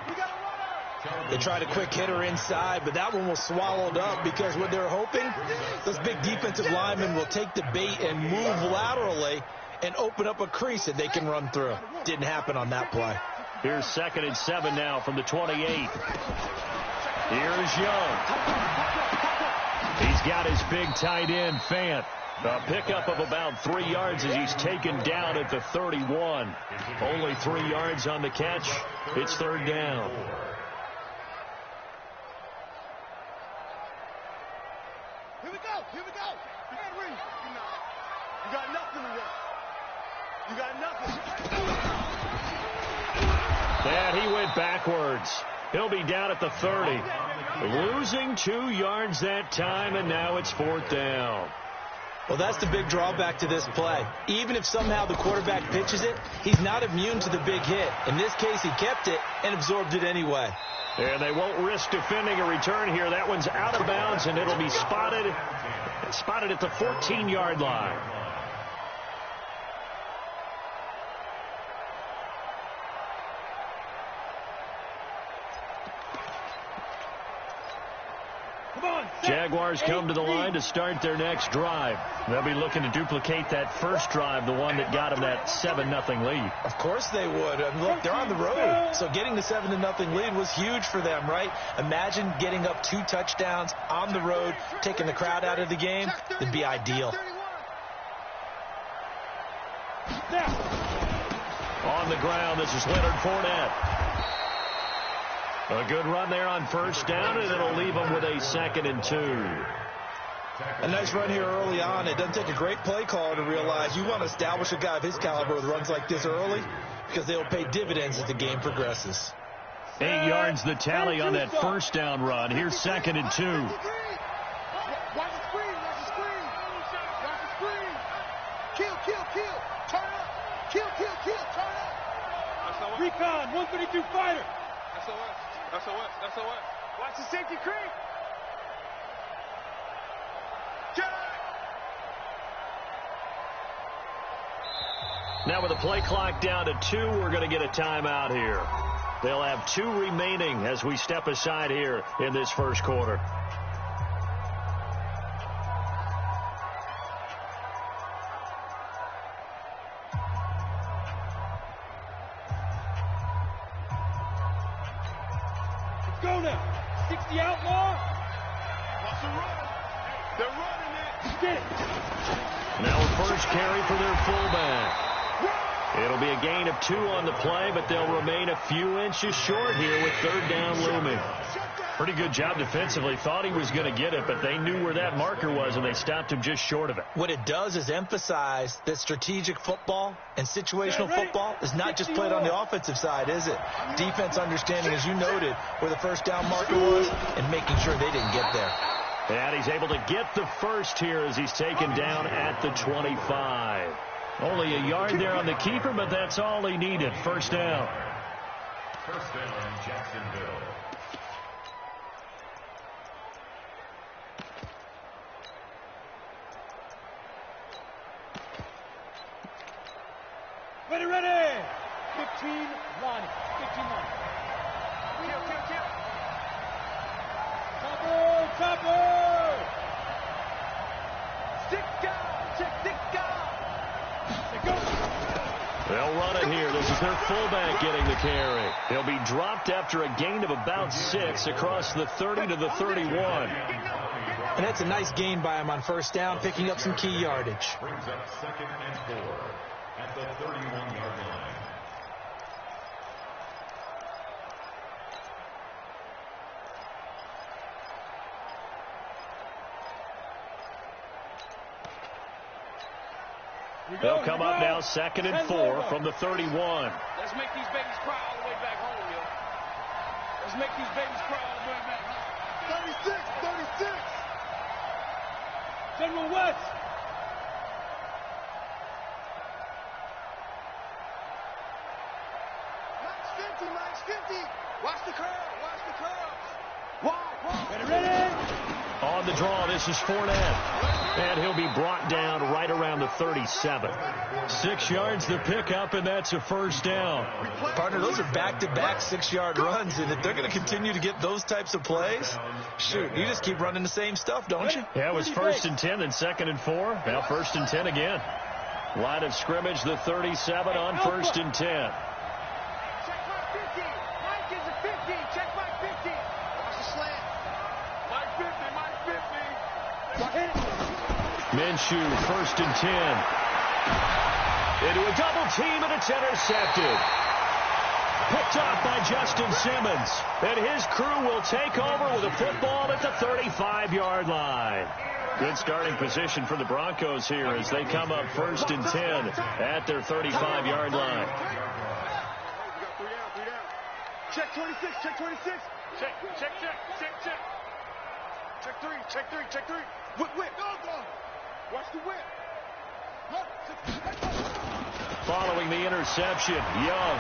[SPEAKER 3] They tried a quick hitter inside, but that one was swallowed up because what they're hoping, those big defensive linemen will take the bait and move laterally and open up a crease that they can run through. Didn't happen on that play.
[SPEAKER 2] Here's 2nd and 7 now from the 28. Here's Young. He's got his big tight end, Fant. A pickup of about 3 yards as he's taken down at the 31. Only 3 yards on the catch. It's 3rd down.
[SPEAKER 5] Here we go. Man, you got nothing to work. You got nothing.
[SPEAKER 2] And he went backwards. He'll be down at the 30. Losing 2 yards that time, and now it's 4th down.
[SPEAKER 3] Well, that's the big drawback to this play. Even if somehow the quarterback pitches it, he's not immune to the big hit. In this case, he kept it and absorbed it anyway.
[SPEAKER 2] And they won't risk defending a return here. That one's out of bounds, and it'll be spotted at the 14-yard line. Jaguars come to the line to start their next drive. They'll be looking to duplicate that first drive, the one that got them that 7-0 lead.
[SPEAKER 3] Of course they would. And look, they're on the road. So getting the 7-0 lead was huge for them, right? Imagine getting up 2 touchdowns on the road, taking the crowd out of the game. It'd be ideal.
[SPEAKER 2] On the ground, this is Leonard Fournette. A good run there on first down, and it'll leave them with a 2nd and 2.
[SPEAKER 3] A nice run here early on. It doesn't take a great play caller to realize you want to establish a guy of his caliber with runs like this early because they'll pay dividends as the game progresses.
[SPEAKER 2] 8 yards the tally on that first down run. Here's 2nd and 2.
[SPEAKER 10] Watch the screen. Watch the screen. Watch the screen. Kill. Turn up. Kill. Turn up.
[SPEAKER 5] Recon, 132 fighter.
[SPEAKER 10] SOS.
[SPEAKER 5] Watch the safety creep. Get it.
[SPEAKER 2] Now with the play clock down to 2, we're going to get a timeout here. They'll have 2 remaining as we step aside here in this first quarter.
[SPEAKER 5] Go now. 60 outlaw.
[SPEAKER 10] Watch the run. They're running it.
[SPEAKER 5] Get it.
[SPEAKER 2] Now a first carry for their fullback. It'll be a gain of 2 on the play, but they'll remain a few inches short here with 3rd down looming. Pretty good job defensively. Thought he was going to get it, but they knew where that marker was, and they stopped him just short of it.
[SPEAKER 3] What it does is emphasize that strategic football and situational football is not just played on the offensive side, is it? Defense understanding, as you noted, where the first down marker was and making sure they didn't get there.
[SPEAKER 2] And he's able to get the first here as he's taken down at the 25. Only a yard there on the keeper, but that's all he needed. First down.
[SPEAKER 6] First down, Jacksonville.
[SPEAKER 5] Ready. 15-1. 15-1. Kill. Topper. Stick down.
[SPEAKER 2] They'll run it here. This is their fullback getting the carry. He'll be dropped after a gain of about 6 across the 30 to the 31.
[SPEAKER 3] And that's a nice gain by him on first down, picking up some key yardage.
[SPEAKER 6] Brings up 2nd and 4 at the 31-yard line.
[SPEAKER 2] They'll come up now 2nd and 4 from the 31.
[SPEAKER 5] Let's make these babies cry all the way back home, yo. Let's make these babies cry all the way back home.
[SPEAKER 10] 36.
[SPEAKER 5] General West.
[SPEAKER 10] Max 50. Watch the curve.
[SPEAKER 5] Ready.
[SPEAKER 2] On the draw, this is Fournette. And he'll be brought down right around the 37. 6 yards the pickup, and that's a first down.
[SPEAKER 3] Partner, those are back-to-back 6-yard runs, and if they're going to continue to get those types of plays, shoot, you just keep running the same stuff, don't you?
[SPEAKER 2] Yeah, it was 1st and 10, then 2nd and 4. Now 1st and 10 again. Line of scrimmage, the 37 on 1st and 10.
[SPEAKER 10] Check my 50. Mike is a 50. Check my 50. Watch the slant.
[SPEAKER 5] Mike 50.
[SPEAKER 2] Minshew, 1st and 10. Into a double team, and it's intercepted. Picked off by Justin Simmons. And his crew will take over with a football at the 35-yard line. Good starting position for the Broncos here as they come up 1st and 10 at their 35-yard line.
[SPEAKER 10] Check 26. Check 26.
[SPEAKER 5] Check.
[SPEAKER 10] Check three. Whip. Watch the whip.
[SPEAKER 2] Following the interception, Young.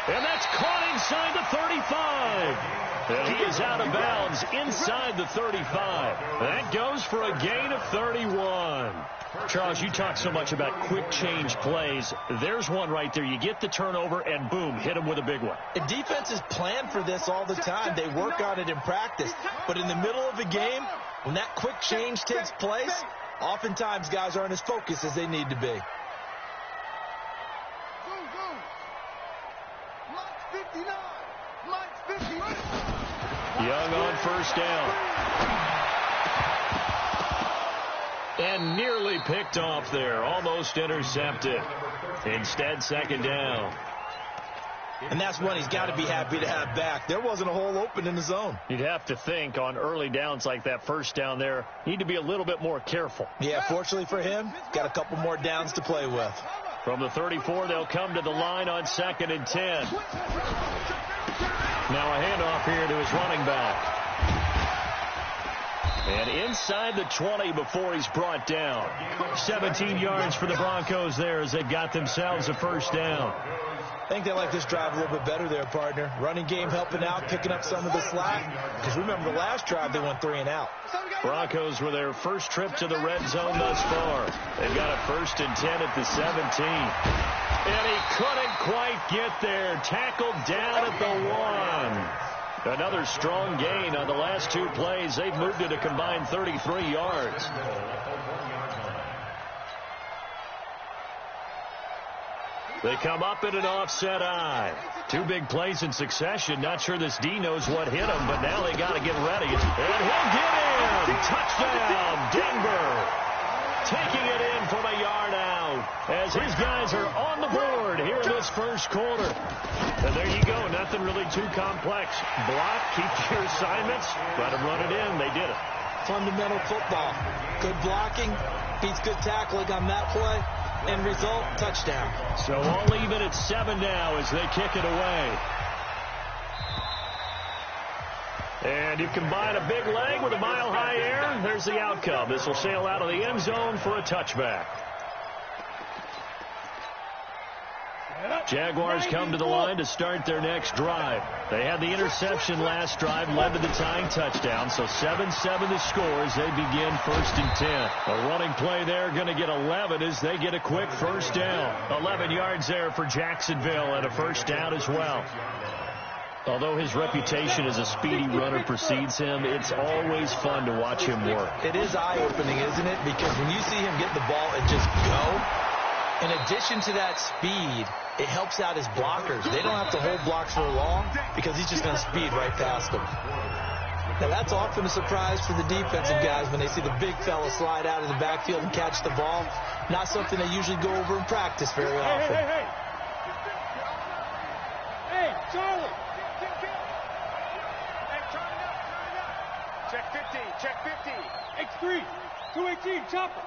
[SPEAKER 2] And that's caught inside the 35. And he is out of bounds inside the 35. That goes for a gain of 31. Charles, you talk so much about quick change plays. There's one right there. You get the turnover, and boom, hit him with a big one.
[SPEAKER 3] And defenses plan for this all the time. They work on it in practice. But in the middle of a game, when that quick change takes place, oftentimes guys aren't as focused as they need to be.
[SPEAKER 2] Young on first down. And nearly picked off there. Almost intercepted. Instead, second down.
[SPEAKER 3] And that's one he's got to be happy to have back. There wasn't a hole open in the zone.
[SPEAKER 2] You'd have to think on early downs like that first down there, need to be a little bit more careful.
[SPEAKER 3] Yeah, fortunately for him, got a couple more downs to play with.
[SPEAKER 2] From the 34, they'll come to the line on 2nd and 10. Now a handoff here to his running back. And inside the 20 before he's brought down. 17 yards for the Broncos there as they've got themselves a first down.
[SPEAKER 3] I think they like this drive a little bit better there, partner. Running game helping out, picking up some of the slack. Because remember, the last drive they went 3 and out.
[SPEAKER 2] Broncos with their first trip to the red zone thus far. They've got a 1st and 10 at the 17. And he couldn't quite get there. Tackled down at the 1. Another strong gain on the last 2 plays. They've moved it a combined 33 yards. They come up in an offset eye. 2 big plays in succession. Not sure this D knows what hit him, but now they got to get ready. And he'll get in. Touchdown, Denver. Taking it in from a yard out as his guys are on the board here in this first quarter. And there you go. Nothing really too complex. Block, keep your assignments, let them run it in. They did it.
[SPEAKER 3] Fundamental football. Good blocking, beats good tackling on that play. End result, touchdown.
[SPEAKER 2] So all even at 7 now as they kick it away. And you combine a big leg with a mile-high air. There's the outcome. This will sail out of the end zone for a touchback. Jaguars come to the line to start their next drive. They had the interception last drive, led to the tying touchdown. So 7-7 the score as they begin 1st and 10. A running play there, going to get 11 as they get a quick first down. 11 yards there for Jacksonville and a first down as well. Although his reputation as a speedy runner precedes him, it's always fun to watch him work.
[SPEAKER 3] It is eye-opening, isn't it? Because when you see him get the ball and just go, in addition to that speed, it helps out his blockers. They don't have to hold blocks for long because he's just going to speed right past them. Now, that's often a surprise for the defensive guys when they see the big fella slide out of the backfield and catch the ball. Not something they usually go over in practice very often.
[SPEAKER 5] Hey, Charlie! Check 50, check 50. X3, 218, chopper.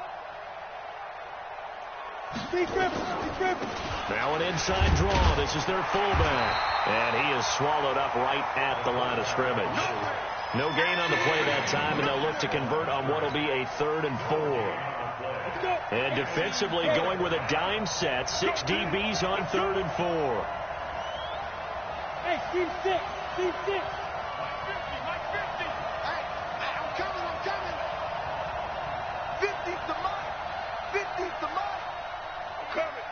[SPEAKER 2] Now an inside draw. This is their fullback. And he is swallowed up right at the line of scrimmage. No gain on the play that time, and they'll look to convert on what will be a 3rd and 4. And defensively going with a dime set. 6 DBs on 3rd and 4.
[SPEAKER 5] Hey, Steve 6. Steve 6. Mike 50. Hey, I'm coming. 50's the mark. 50's the mark. I'm coming.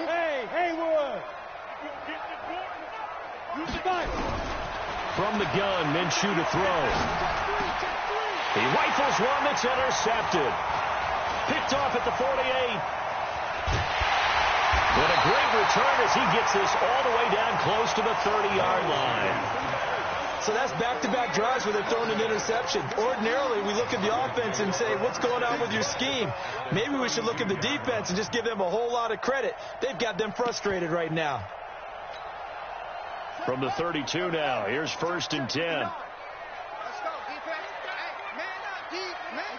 [SPEAKER 5] Hey, Haywood. Use the knife.
[SPEAKER 2] From the gun, Minshew to throw. He rifles one that's intercepted. Picked off at the 48. What a great return as he gets this all the way down close to the 30-yard line.
[SPEAKER 3] So that's back-to-back drives where they're throwing an interception. Ordinarily, we look at the offense and say, what's going on with your scheme? Maybe we should look at the defense and just give them a whole lot of credit. They've got them frustrated right now.
[SPEAKER 2] From the 32 now, here's 1st and 10.
[SPEAKER 5] Let's go, defense. Hey, man up, D. Man.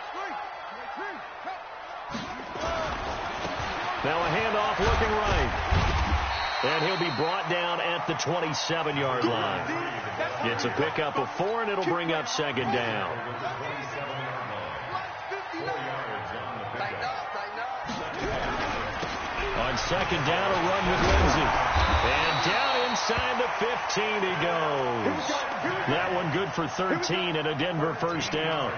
[SPEAKER 2] Now a handoff looking right. And he'll be brought down at the 27-yard line. It's a pickup of 4, and it'll bring up 2nd down. On 2nd down, a run with Lindsey. And down inside the 15 he goes. That one good for 13 and a Denver first down.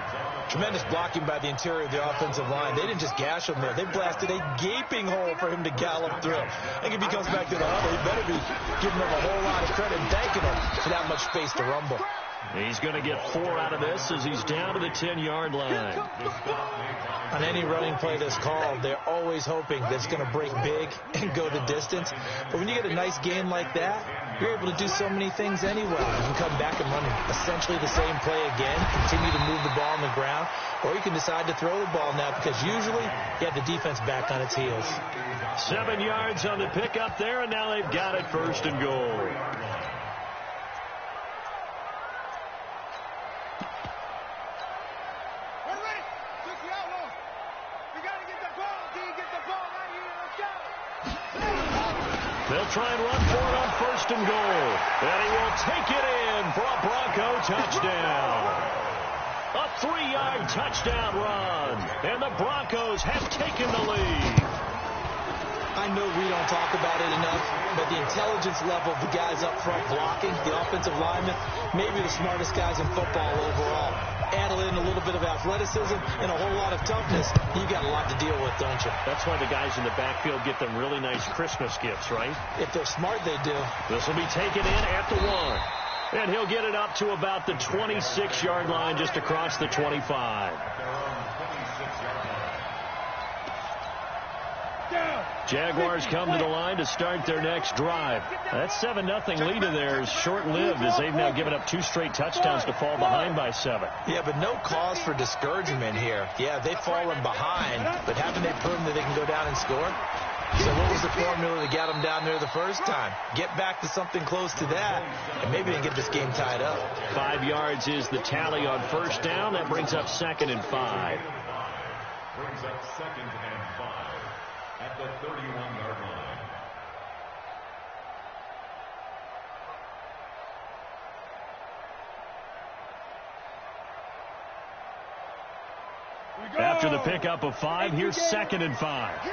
[SPEAKER 3] Tremendous blocking by the interior of the offensive line. They didn't just gash him there. They blasted a gaping hole for him to gallop through. I think if he comes back to the huddle, he better be giving them a whole lot of credit and thanking them for that much space to rumble.
[SPEAKER 2] He's going to get 4 out of this as he's down to the 10-yard line.
[SPEAKER 3] On any running play that's called, they're always hoping that it's going to break big and go the distance. But when you get a nice game like that, you're able to do so many things anyway. You can come back and run essentially the same play again, continue to move the ball on the ground, or you can decide to throw the ball now because usually you have the defense back on its heels.
[SPEAKER 2] 7 yards on the pickup there, and now they've got it 1st and goal. They'll try and run for it on 1st and goal. And he will take it in for a Bronco touchdown. A 3-yard touchdown run. And the Broncos have taken the lead.
[SPEAKER 3] I know we don't talk about it enough, but the intelligence level of the guys up front blocking, the offensive linemen, maybe the smartest guys in football overall. Add in a little bit of athleticism and a whole lot of toughness, you got a lot to deal with, don't you?
[SPEAKER 2] That's why the guys in the backfield get them really nice Christmas gifts, right?
[SPEAKER 3] If they're smart, they do.
[SPEAKER 2] This will be taken in at the 1. And he'll get it up to about the 26-yard line, just across the 25. Jaguars come to the line to start their next drive. That 7-0 lead of theirs short-lived as they've now given up 2 straight touchdowns to fall behind by 7.
[SPEAKER 3] Yeah, but no cause for discouragement here. Yeah, they've fallen behind, but haven't they proven that they can go down and score? So what was the formula that got them down there the first time? Get back to something close to that, and maybe they can get this game tied up.
[SPEAKER 2] 5 yards is the tally on 1st down. That brings up 2nd and 5.
[SPEAKER 6] Brings up 2nd and 5 at the 31-yard line.
[SPEAKER 2] After the pickup of 5, here's 2nd and 5.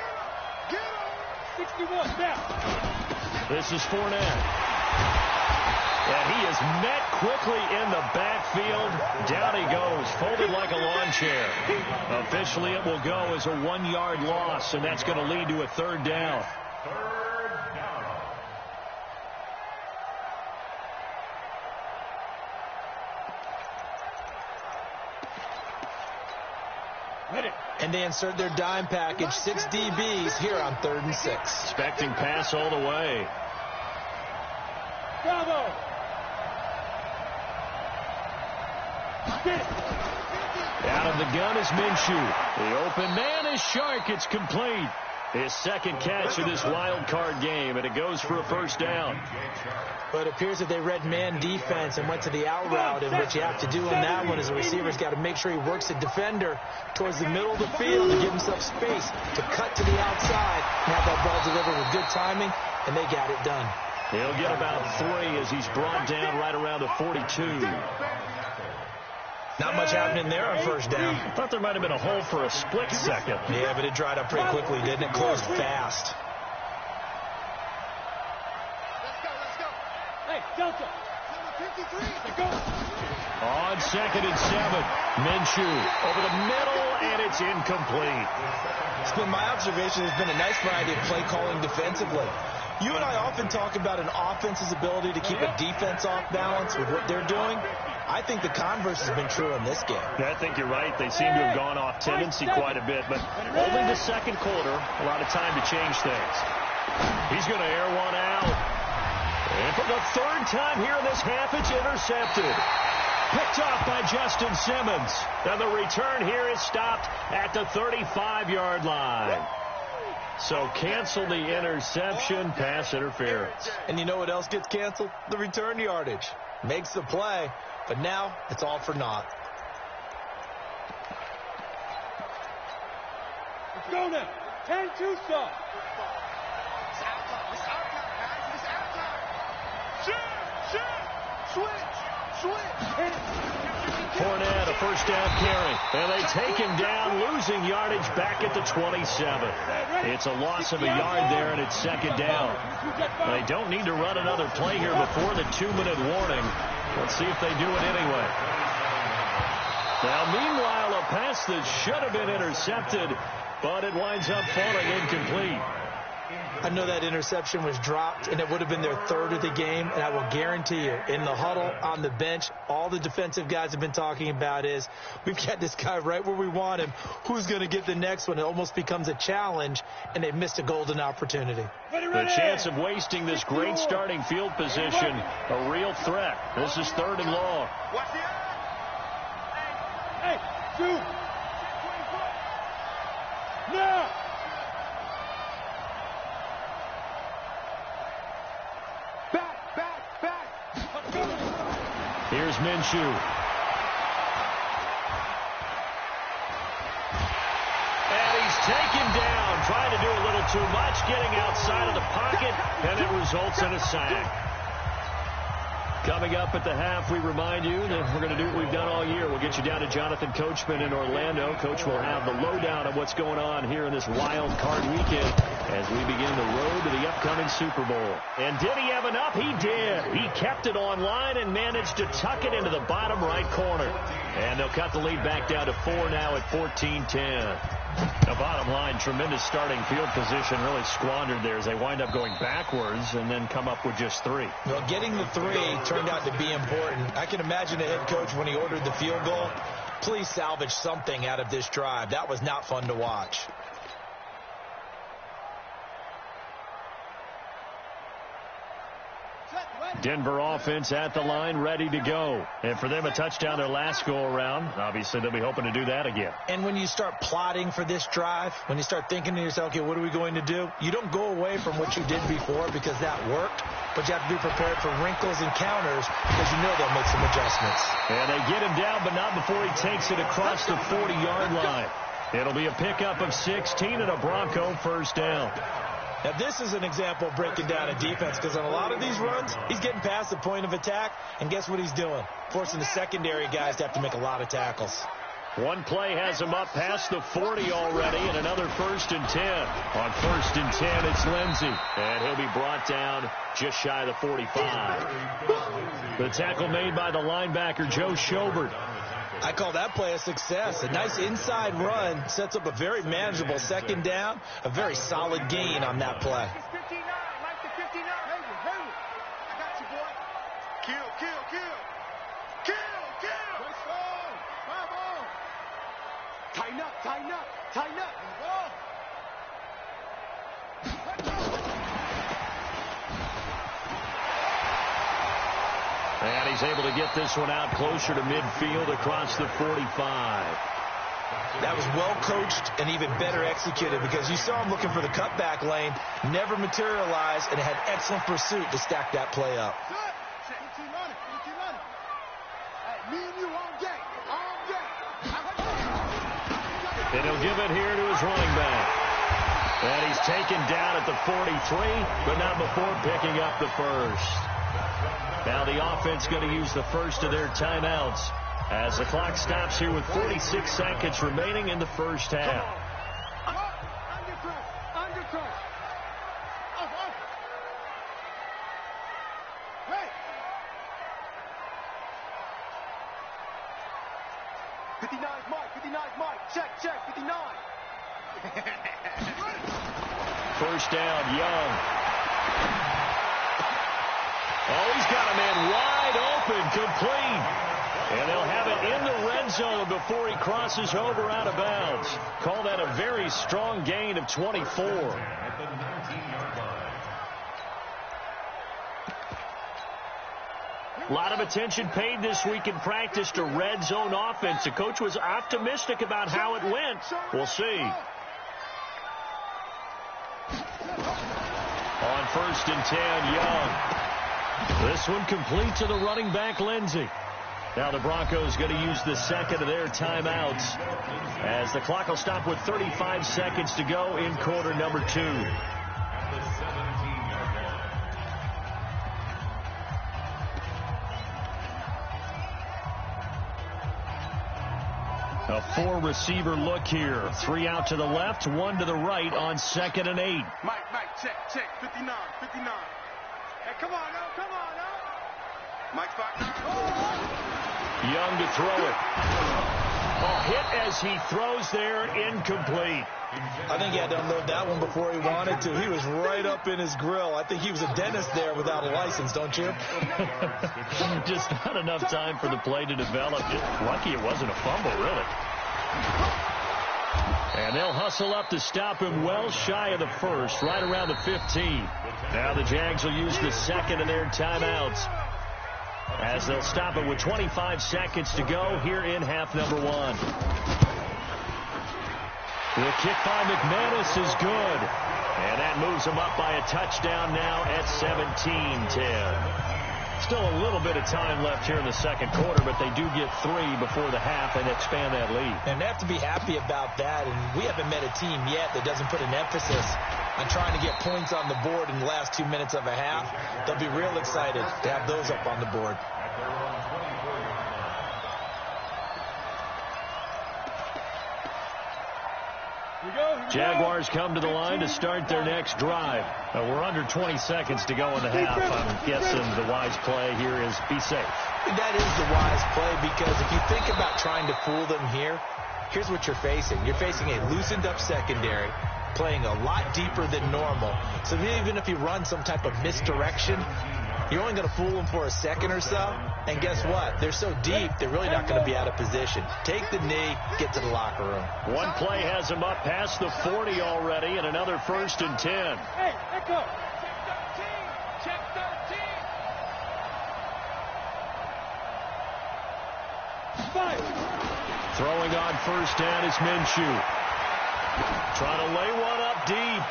[SPEAKER 5] 61 now.
[SPEAKER 2] This is Fournette. And he is met quickly in the backfield. Down he goes, folded like a lawn chair. Officially, it will go as a 1-yard loss, and that's going to lead to a 3rd down.
[SPEAKER 3] And they insert their dime package, 6 DBs here on 3rd and 6.
[SPEAKER 2] Expecting pass all the way.
[SPEAKER 5] Bravo.
[SPEAKER 2] Out of the gun is Minshew. The open man is Shark. It's complete. His 2nd catch of this wild card game, and it goes for a 1st down.
[SPEAKER 3] But it appears that they read man defense and went to the out route, and what you have to do in that one is the receiver's got to make sure he works the defender towards the middle of the field to give himself space to cut to the outside and have that ball delivered with good timing, and they got it done.
[SPEAKER 2] He'll get about 3 as he's brought down right around the 42.
[SPEAKER 3] Not much happening there on 1st down.
[SPEAKER 2] I thought there might have been a hole for a split second.
[SPEAKER 3] Yeah, but it dried up pretty quickly, didn't it? Closed fast.
[SPEAKER 5] Let's go. Hey, Delta. Number 53. Go.
[SPEAKER 2] On 2nd and 7. Minshew over the middle, and it's incomplete.
[SPEAKER 3] It's been my observation. There's been a nice variety of play calling defensively. You and I often talk about an offense's ability to keep a defense off balance with what they're doing. I think the converse has been true in this game.
[SPEAKER 2] I think you're right. They seem to have gone off tendency quite a bit, but only the 2nd quarter, a lot of time to change things. He's going to air one out. And for the 3rd time here in this half, it's intercepted. Picked off by Justin Simmons. And the return here is stopped at the 35-yard line. So cancel the interception, pass interference.
[SPEAKER 3] And you know what else gets canceled? The return yardage. Makes the play, but now it's all for naught.
[SPEAKER 5] Let's go now. 10-2 stop.
[SPEAKER 2] Fournette, a 1st down carry. And they take him down, losing yardage back at the 27. It's a loss of a yard there, and it's 2nd down. They don't need to run another play here before the 2-minute warning. Let's see if they do it anyway. Now, meanwhile, a pass that should have been intercepted, but it winds up falling incomplete.
[SPEAKER 3] I know that interception was dropped, and it would have been their third of the game, and I will guarantee you, in the huddle, on the bench, all the defensive guys have been talking about is, we've got this guy right where we want him. Who's going to get the next one? It almost becomes a challenge, and they've missed a golden opportunity.
[SPEAKER 2] The chance of wasting this great starting field position, a real threat. This is 3rd and long.
[SPEAKER 5] Watch the Hey, shoot! Now! Back!
[SPEAKER 2] Here's Minshew. And he's taken down, trying to do a little too much, getting outside of the pocket, and it results in a sack. Coming up at the half, we remind you that we're going to do what we've done all year. We'll get you down to Jonathan Coachman in Orlando. Coach will have the lowdown of what's going on here in this wild card weekend as we begin the road to the upcoming Super Bowl. And did he have enough? He did. He kept it online and managed to tuck it into the bottom right corner. And they'll cut the lead back down to 4 now at 14-10. The bottom line, tremendous starting field position, really squandered there as they wind up going backwards and then come up with just 3.
[SPEAKER 3] Well, getting the 3 turned out to be important. I can imagine the head coach when he ordered the field goal, please salvage something out of this drive. That was not fun to watch.
[SPEAKER 2] Denver offense at the line, ready to go. And for them, a touchdown their last go-around. Obviously, they'll be hoping to do that again.
[SPEAKER 3] And when you start plotting for this drive, when you start thinking to yourself, okay, what are we going to do? You don't go away from what you did before because that worked, but you have to be prepared for wrinkles and counters because you know they'll make some adjustments.
[SPEAKER 2] And they get him down, but not before he takes it across the 40-yard line. It'll be a pickup of 16 and a Bronco first down.
[SPEAKER 3] Now, this is an example of breaking down a defense because on a lot of these runs, he's getting past the point of attack, and guess what he's doing? Forcing the secondary guys to have to make a lot of tackles.
[SPEAKER 2] One play has him up past the 40 already, and another 1st and 10. On 1st and 10, it's Lindsey, and he'll be brought down just shy of the 45. The tackle made by the linebacker, Joe Schobert.
[SPEAKER 3] I call that play a success. A nice inside run sets up a very manageable 2nd down, a very solid gain on that play.
[SPEAKER 5] 59, like the 59. Hey, I got you, boy. Kill. Let's go. Come on. Tighten up.
[SPEAKER 2] And he's able to get this one out closer to midfield across the 45.
[SPEAKER 3] That was well coached and even better executed because you saw him looking for the cutback lane, never materialized, and had excellent pursuit to stack that play up.
[SPEAKER 2] And he'll give it here to his running back. And he's taken down at the 43, but not before picking up the first. Now the offense going to use the first of their timeouts as the clock stops here with 46 seconds remaining in the first half.
[SPEAKER 5] Under press. Up. Hey. 59's Mike. Check, 59.
[SPEAKER 2] First down, Young. Oh, he's got a man wide open, complete. And they'll have it in the red zone before he crosses over out of bounds. Call that a very strong gain of 24.
[SPEAKER 6] At the 19-yard line.
[SPEAKER 2] A lot of attention paid this week in practice to red zone offense. The coach was optimistic about how it went. We'll see. On 1st and 10, Young. This one complete to the running back, Lindsey. Now the Broncos going to use the second of their timeouts as the clock will stop with 35 seconds to go in quarter number 2.
[SPEAKER 6] At the 17-yard line.
[SPEAKER 2] A 4-receiver look here. 3 out to the left, 1 to the right on 2nd and 8.
[SPEAKER 5] Mike, check. 59. Hey, come on now. Mike's back.
[SPEAKER 2] Young to throw it. Hit as he throws there, incomplete.
[SPEAKER 3] I think he had to unload that one before he wanted to. He was right up in his grill. I think he was a dentist there without a license, don't you?
[SPEAKER 2] Just not enough time for the play to develop. Lucky it wasn't a fumble, really. And they'll hustle up to stop him well shy of the first, right around the 15. Now the Jags will use the second of their timeouts, as they'll stop it with 25 seconds to go here in half number 1. The kick by McManus is good. And that moves them up by a touchdown now at 17-10. Still a little bit of time left here in the second quarter, but they do get 3 before the half and expand that lead.
[SPEAKER 3] And they have to be happy about that. And we haven't met a team yet that doesn't put an emphasis on trying to get points on the board in the last 2 minutes of a half. They'll be real excited to have those up on the board.
[SPEAKER 2] Jaguars come to the line to start their next drive. We're under 20 seconds to go in the half. I'm guessing the wise play here is be safe.
[SPEAKER 3] That is the wise play, because if you think about trying to fool them here, here's what you're facing. You're facing a loosened up secondary, playing a lot deeper than normal. So even if you run some type of misdirection, you're only going to fool them for a second or so. And guess what? They're so deep, they're really not going to be out of position. Take the knee, get to the locker room.
[SPEAKER 2] One play has them up past the 40 already, and another 1st and 10.
[SPEAKER 5] Hey, echo. Check 13. Check 13. 5.
[SPEAKER 2] Throwing on first down is Minshew. Trying to lay one up deep.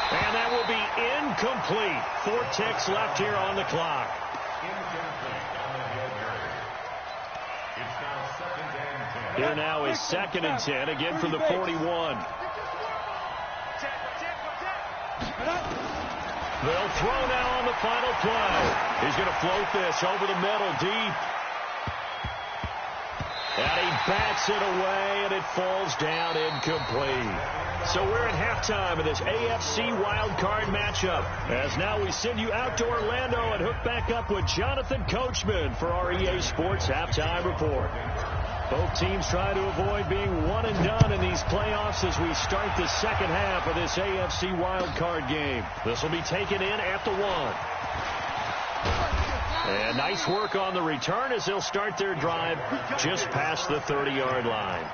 [SPEAKER 2] And that will be incomplete. 4 ticks left here on the clock. Here now is 2nd and 10, again from the 41. They'll throw now on the final play. He's going to float this over the middle deep. And he bats it away, and it falls down incomplete. So we're at halftime of this AFC wildcard matchup. As now we send you out to Orlando and hook back up with Jonathan Coachman for our EA Sports Halftime Report. Both teams trying to avoid being one and done in these playoffs as we start the second half of this AFC wildcard game. This will be taken in at the 1. And nice work on the return as they'll start their drive just past the 30-yard line.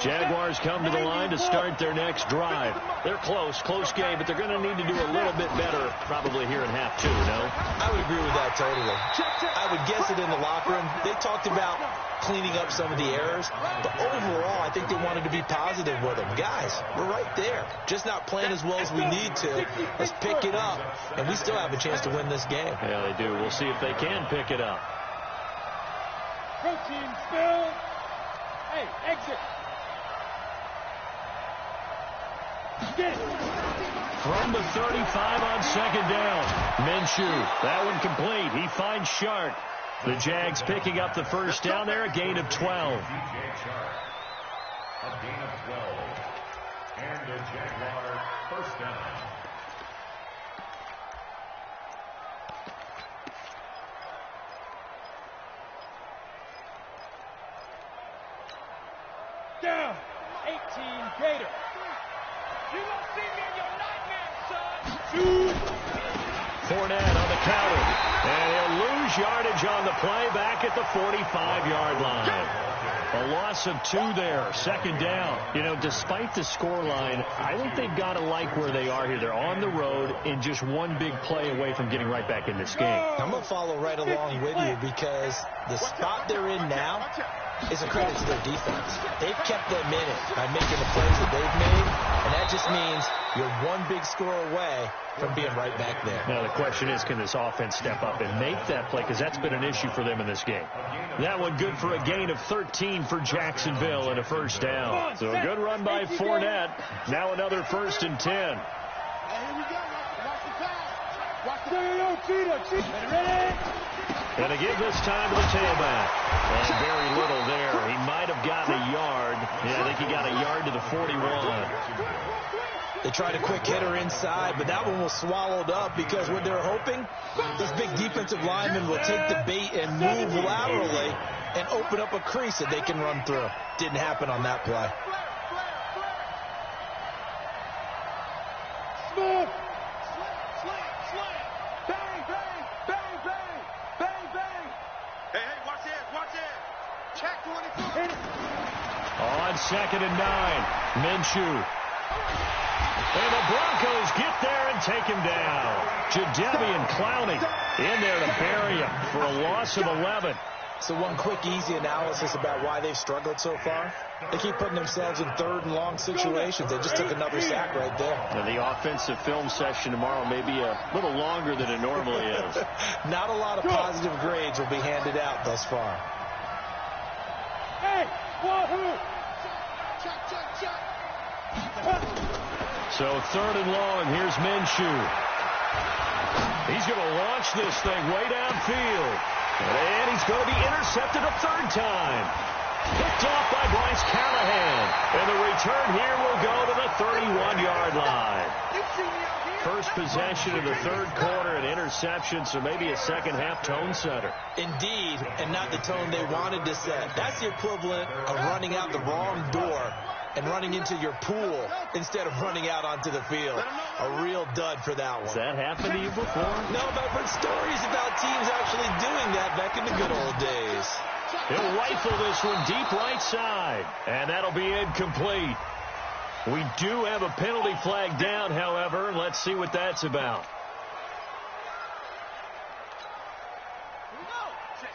[SPEAKER 2] Jaguars come to the line to start their next drive. They're close game, but they're going to need to do a little bit better probably here in half 2, no?
[SPEAKER 3] I would agree with that totally. I would guess it in the locker room. They talked about cleaning up some of the errors, but overall, I think they wanted to be positive with them. Guys, we're right there. Just not playing as well as we need to. Let's pick it up, and we still have a chance to win this game.
[SPEAKER 2] Yeah, they do. We'll see if they can pick it up.
[SPEAKER 5] Protein spill. Hey, exit.
[SPEAKER 2] From the 35 on 2nd down. Minshew, that one complete. He finds Sharp. The Jags picking up the first down there, a gain of 12.
[SPEAKER 6] A gain of 12. And a Jaguar first down.
[SPEAKER 5] Down. 18 Gator. You won't see me in your nightmares, son.
[SPEAKER 2] Fournette on the counter. And he'll lose yardage on the play back at the 45-yard line. A loss of 2 there, 2nd down. You know, despite the scoreline, I think they've got to like where they are here. They're on the road and just one big play away from getting right back in this game.
[SPEAKER 3] I'm going to follow right along with you, because the spot they're in now is a credit to their defense. They've kept them in it by making the plays that they've made, and that just means you're one big score away from being right back there.
[SPEAKER 2] Now the question is, can this offense step up and make that play, because that's been an issue for them in this game. That one good for a gain of 13 for Jacksonville and a first down. So a good run by Fournette. Now another 1st and 10.
[SPEAKER 5] Here we go. Watch the pass. Watch the Cheetah.
[SPEAKER 2] And to give this time to the tailback. And very little there. He might have gotten a yard. Yeah, I think he got a yard to the 41.
[SPEAKER 3] They tried a quick hitter inside, but that one was swallowed up because what they're hoping, this big defensive lineman will take the bait and move laterally and open up a crease that they can run through. Didn't happen on that play.
[SPEAKER 5] Smith! Slant! Bang, bang! Bang, bang! Bang, bang! Hey, watch it! Check 24!
[SPEAKER 2] On 2nd and 9, Minshew. And the Broncos get there and take him down. Jadeveon Clowney in there to bury him for a loss of 11.
[SPEAKER 3] So one quick, easy analysis about why they've struggled so far. They keep putting themselves in 3rd and long situations. They just took another sack right there.
[SPEAKER 2] And the offensive film session tomorrow may be a little longer than it normally is.
[SPEAKER 3] Not a lot of positive grades will be handed out thus far.
[SPEAKER 5] Hey, wahoo!
[SPEAKER 2] So 3rd and long, here's Minshew. He's going to launch this thing way downfield. And he's going to be intercepted a 3rd time. Picked off by Bryce Callahan. And the return here will go to the 31-yard line. First possession of the 3rd quarter, an interception, so maybe a second-half tone setter.
[SPEAKER 3] Indeed, and not the tone they wanted to set. That's the equivalent of running out the wrong door and running into your pool instead of running out onto the field. A real dud for that one.
[SPEAKER 2] Has that happened to you before?
[SPEAKER 3] No, but I've heard stories about teams actually doing that back in the good old days.
[SPEAKER 2] He'll rifle this one deep right side, and that'll be incomplete. We do have a penalty flag down, however. Let's see what that's about.
[SPEAKER 7] Here we go. Set.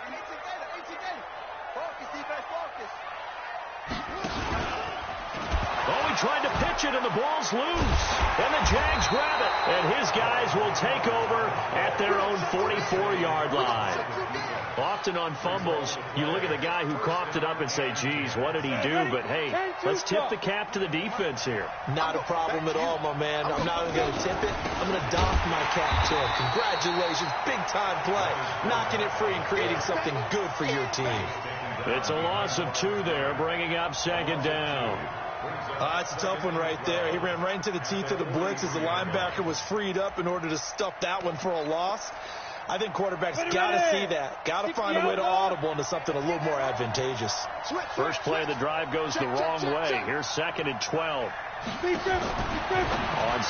[SPEAKER 7] 18 gator. Focus, defense, focus.
[SPEAKER 2] Oh, he tried to pitch it, and the ball's loose. And the Jags grab it. And his guys will take over at their own 44-yard line. Often on fumbles, you look at the guy who coughed it up and say, geez, what did he do? But, hey, let's tip the cap to the defense here.
[SPEAKER 3] Not a problem at all, my man. I'm not even going to tip it. I'm going to doff my cap to him. Congratulations. Big-time play. Knocking it free and creating something good for your team.
[SPEAKER 2] It's a loss of 2 there, bringing up 2nd down.
[SPEAKER 3] That's a tough one right there. He ran right into the teeth of the blitz as the linebacker was freed up in order to stuff that one for a loss. I think quarterbacks got to see that. Got to find a way to audible into something a little more advantageous.
[SPEAKER 2] First play of the drive goes the wrong way. Here's 2nd and 12. On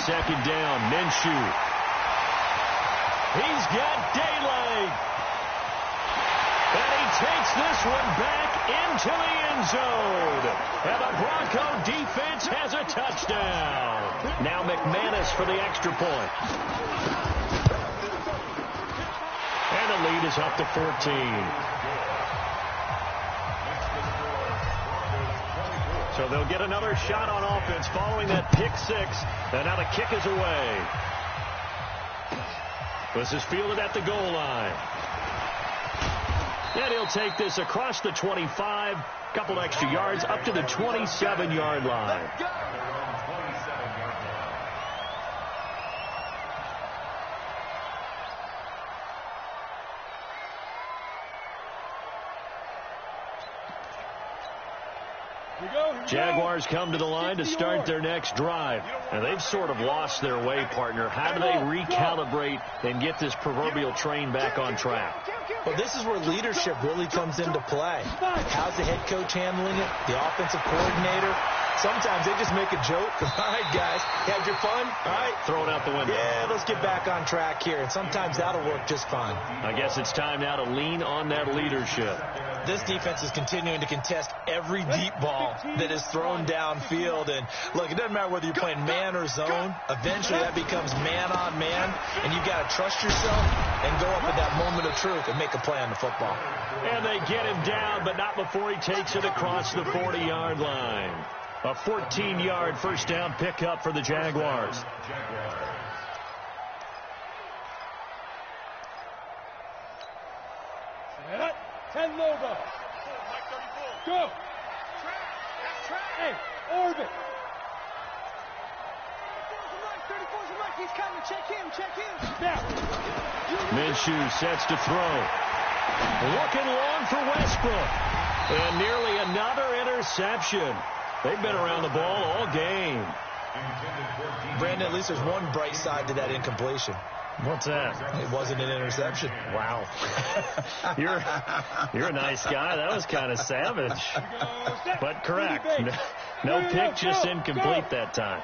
[SPEAKER 2] 2nd down, Minshew. He's got daylight. And he takes this one back into the end zone. And the Bronco defense has a touchdown. Now McManus for the extra point. And the lead is up to 14. So they'll get another shot on offense following that pick 6. And now the kick is away. This is fielded at the goal line. And he'll take this across the 25, couple extra yards, up to the 27-yard line. Jaguars come to the line to start their next drive. And they've sort of lost their way, partner. How do they recalibrate and get this proverbial train back on track?
[SPEAKER 3] Well, this is where leadership really comes into play. How's the head coach handling it? The offensive coordinator? Sometimes they just make a joke. All right, guys, had your fun? All right.
[SPEAKER 2] Throw it out the window.
[SPEAKER 3] Yeah, let's get back on track here. And sometimes that'll work just fine.
[SPEAKER 2] I guess it's time now to lean on that leadership.
[SPEAKER 3] This defense is continuing to contest every deep ball that is thrown downfield. And, look, it doesn't matter whether you're playing man or zone. Eventually that becomes man on man. And you've got to trust yourself and go up at that moment of truth and make a play on the football.
[SPEAKER 2] And they get him down, but not before he takes it across the 40-yard line. A 14-yard first down pickup for the Jaguars.
[SPEAKER 5] Set. 10 Lobo. Go. Hey, orbit. 34's right. He's coming. Check him. Now.
[SPEAKER 2] Minshew sets to throw. Looking long for Westbrook. And nearly another interception. They've been around the ball all game.
[SPEAKER 3] Brandon, at least there's one bright side to that incompletion.
[SPEAKER 2] What's that?
[SPEAKER 3] It wasn't an interception.
[SPEAKER 2] Wow. You're a nice guy. That was kind of savage. But correct. No pick, just incomplete that time.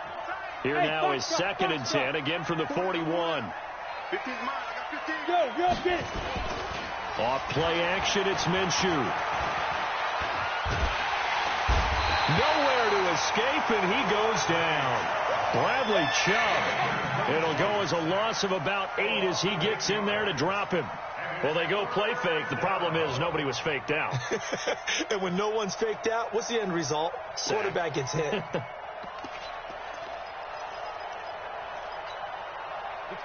[SPEAKER 2] Here now is 2nd and 10, again from the 41.
[SPEAKER 5] 15's mine. I got 15. Go.
[SPEAKER 2] Off play action, it's Minshew. Nowhere to escape, and he goes down. Bradley Chubb. It'll go as a loss of about 8 as he gets in there to drop him. Well, they go play fake. The problem is nobody was faked out.
[SPEAKER 3] And when no one's faked out, what's the end result? Quarterback gets hit.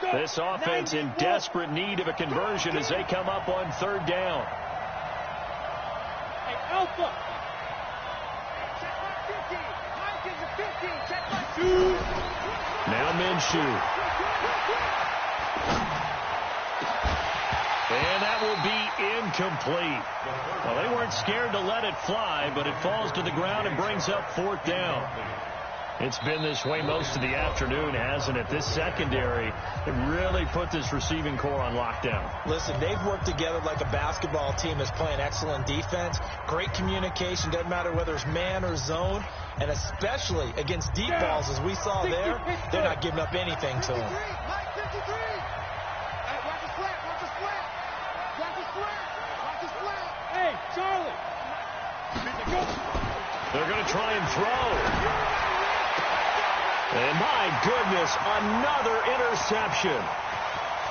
[SPEAKER 2] This offense in desperate need of a conversion as they come up on 3rd down.
[SPEAKER 5] Hey, Alpha. Check my 15. Mike is a 15. Check my 2.
[SPEAKER 2] Now Minshew. And that will be incomplete. Well, they weren't scared to let it fly, but it falls to the ground and brings up 4th down. It's been this way most of the afternoon, hasn't it? This secondary, it really put this receiving core on lockdown.
[SPEAKER 3] Listen, they've worked together like a basketball team that's playing excellent defense. Great communication, doesn't matter whether it's man or zone. And especially against deep balls, as we saw there, they're not giving up anything to them.
[SPEAKER 5] Hey, Charlie.
[SPEAKER 2] They're going to try and throw. And my goodness, another interception.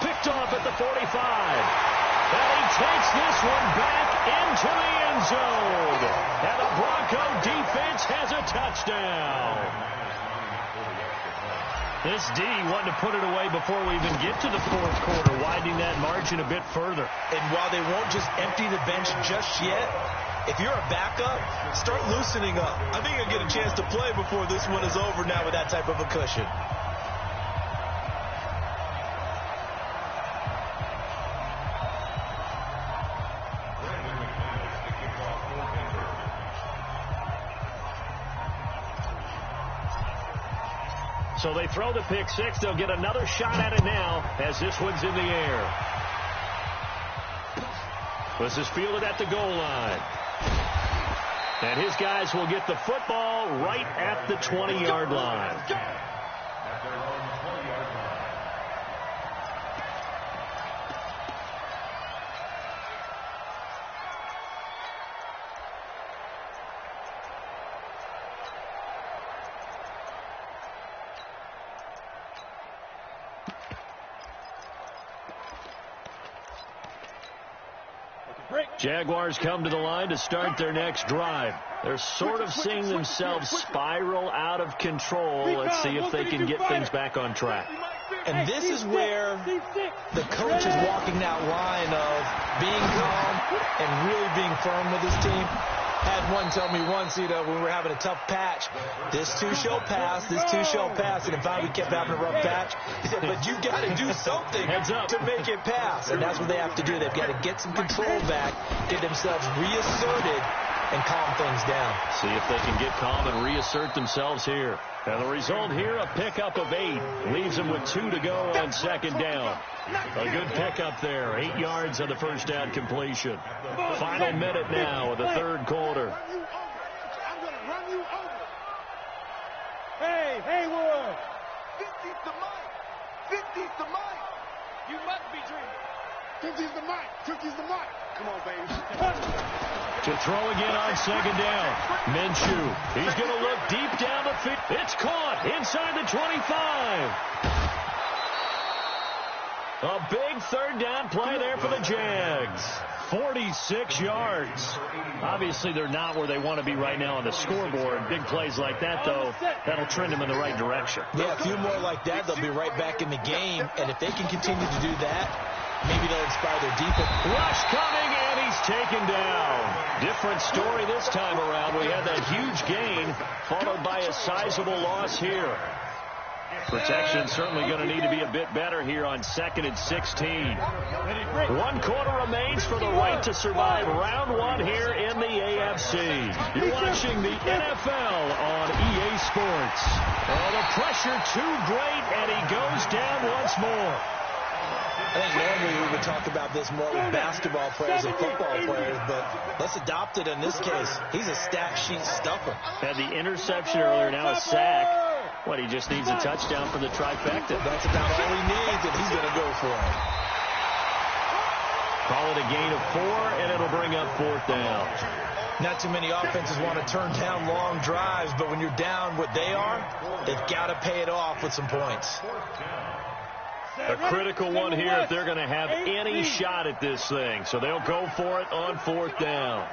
[SPEAKER 2] Picked off at the 45. And he takes this one back into the end zone. And the Bronco defense has a touchdown. This D wanted to put it away before we even get to the 4th quarter, widening that margin a bit further.
[SPEAKER 3] And while they won't just empty the bench just yet, if you're a backup, start loosening up. I think you'll get a chance to play before this one is over now with that type of a cushion.
[SPEAKER 2] So they throw the pick 6. They'll get another shot at it now as this one's in the air. This is fielded at the goal line. And his guys will get the football right at the 20-yard line. Jaguars come to the line to start their next drive. They're sort of seeing themselves spiral out of control. Let's see if they can get things back on track.
[SPEAKER 3] And this is where the coach is walking that line of being calm and really being firm with his team. Had one tell me once, when we were having a tough patch, this too shall pass, this too shall pass. And if we kept having a rough patch, he said, but you got to do something to make it pass. And that's what they have to do. They've got to get some control back, get themselves reasserted, and calm things down.
[SPEAKER 2] See if they can get calm and reassert themselves here. And the result here, a pickup of 8. Leaves them with 2 to go on 2nd down. A good pickup there. 8 yards on the first down completion. Final minute now of the 3rd quarter.
[SPEAKER 5] I'm going to run you over. Hey, Haywood. 50's the mic. 50's the mic. You must be dreaming. 50's the mic. 50's the mic. Come on, baby.
[SPEAKER 2] To throw again on 2nd down. Minshew. He's going to look deep down the field. It's caught inside the 25. A big 3rd down play there for the Jags. 46 yards. Obviously, they're not where they want to be right now on the scoreboard. Big plays like that, though, that'll trend them in the right direction.
[SPEAKER 3] Yeah, a few more like that, they'll be right back in the game. And if they can continue to do that, maybe they'll inspire their defense.
[SPEAKER 2] Rush coming, and he's taken down. Different story this time around. We had that huge gain, followed by a sizable loss here. Protection certainly going to need to be a bit better here on 2nd and 16. 1 quarter remains for the right to survive round 1 here in the AFC. You're watching the NFL on EA Sports. Oh, the pressure too great, and he goes down once more.
[SPEAKER 3] I think normally we would talk about this more with basketball players and football players, but let's adopt it in this case. He's a stat sheet stuffer.
[SPEAKER 2] Had the interception earlier, now a sack. What, he just needs a touchdown for the trifecta.
[SPEAKER 3] That's about all he needs, and he's going to go for it.
[SPEAKER 2] Call it a gain of 4, and it'll bring up 4th down.
[SPEAKER 3] Not too many offenses want to turn down long drives, but when you're down what they are, they've got to pay it off with some points.
[SPEAKER 2] A critical one here if they're going to have any shot at this thing. So they'll go for it on 4th down.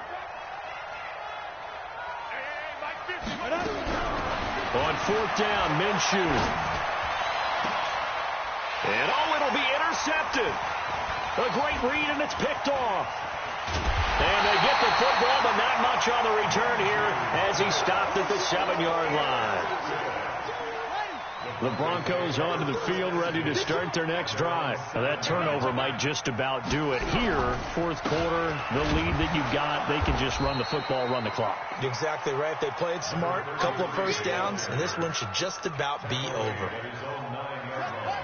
[SPEAKER 2] On 4th down, Minshew. And, it'll be intercepted. A great read, and it's picked off. And they get the football, but not much on the return here as he stopped at the 7-yard line. The Broncos onto the field, ready to start their next drive. Now that turnover might just about do it. Here, 4th quarter, the lead that you've got, they can just run the football, run the clock.
[SPEAKER 3] Exactly right. They played smart, a couple of first downs, and this one should just about be over.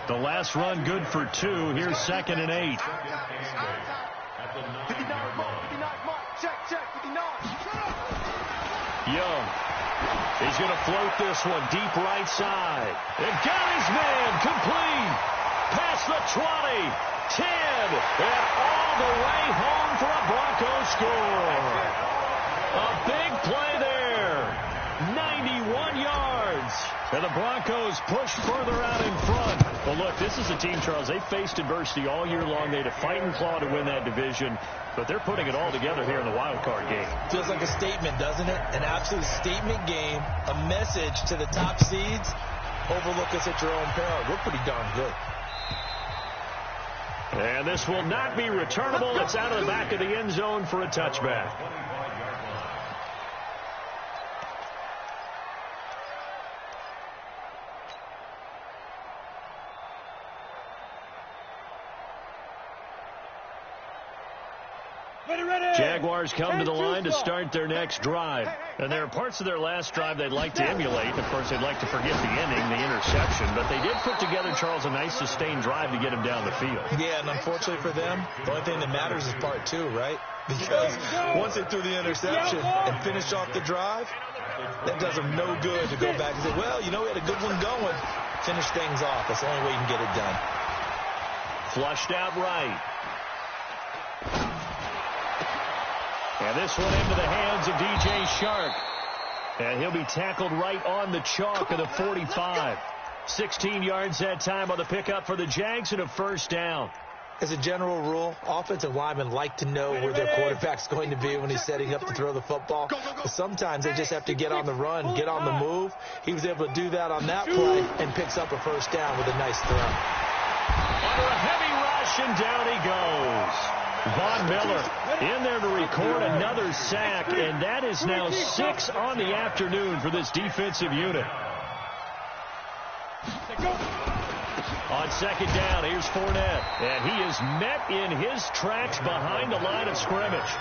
[SPEAKER 2] The last run good for 2. Here's 2nd and 8. Young. He's going to float this one deep right side. They've got his man complete. Past the 20, 10, and all the way home for a Broncos score. A big play there. 91 yards. And the Broncos push further out in front. Well, look, this is a team, Charles, they faced adversity all year long. They had to fight and claw to win that division, but they're putting it all together here in the wild card game.
[SPEAKER 3] Feels like a statement, doesn't it? An absolute statement game, a message to the top seeds. Overlook us at your own peril. We're pretty darn good.
[SPEAKER 2] And this will not be returnable. It's out of the back of the end zone for a touchback. Jaguars come to the line to start their next drive. And there are parts of their last drive they'd like to emulate. Of course, they'd like to forget the ending, the interception. But they did put together, Charles, a nice sustained drive to get him down the field.
[SPEAKER 3] Yeah, and unfortunately for them, the only thing that matters is part 2, right? Because once they threw the interception and finished off the drive, that does them no good to go back and say, well, you know, we had a good one going. Finish things off. That's the only way you can get it done.
[SPEAKER 2] Flushed out right. And this one into the hands of DJ Shark. And he'll be tackled right on the chalk of the 45. 16 yards that time on the pickup for the Jags and a 1st down.
[SPEAKER 3] As a general rule, offensive linemen like to know where their quarterback's going to be when he's setting up to throw the football. But sometimes they just have to get on the run, get on the move. He was able to do that on that play and picks up a 1st down with a nice throw.
[SPEAKER 2] Under a heavy rush, and down he goes. Von Miller in there to record another sack, and that is now 6 on the afternoon for this defensive unit. On 2nd down, here's Fournette, and he is met in his tracks behind the line of scrimmage.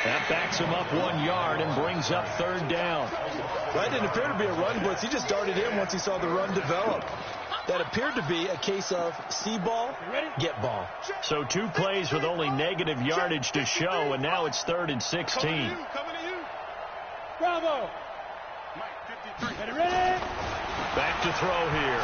[SPEAKER 2] That backs him up 1 yard and brings up 3rd down.
[SPEAKER 3] That didn't appear to be a run blitz. He just darted in once he saw the run develop. That appeared to be a case of see ball, get ball.
[SPEAKER 2] So 2 plays with only negative yardage to show, and now it's 3rd and 16.
[SPEAKER 5] Coming to you. Bravo. Ready?
[SPEAKER 2] Back to throw here.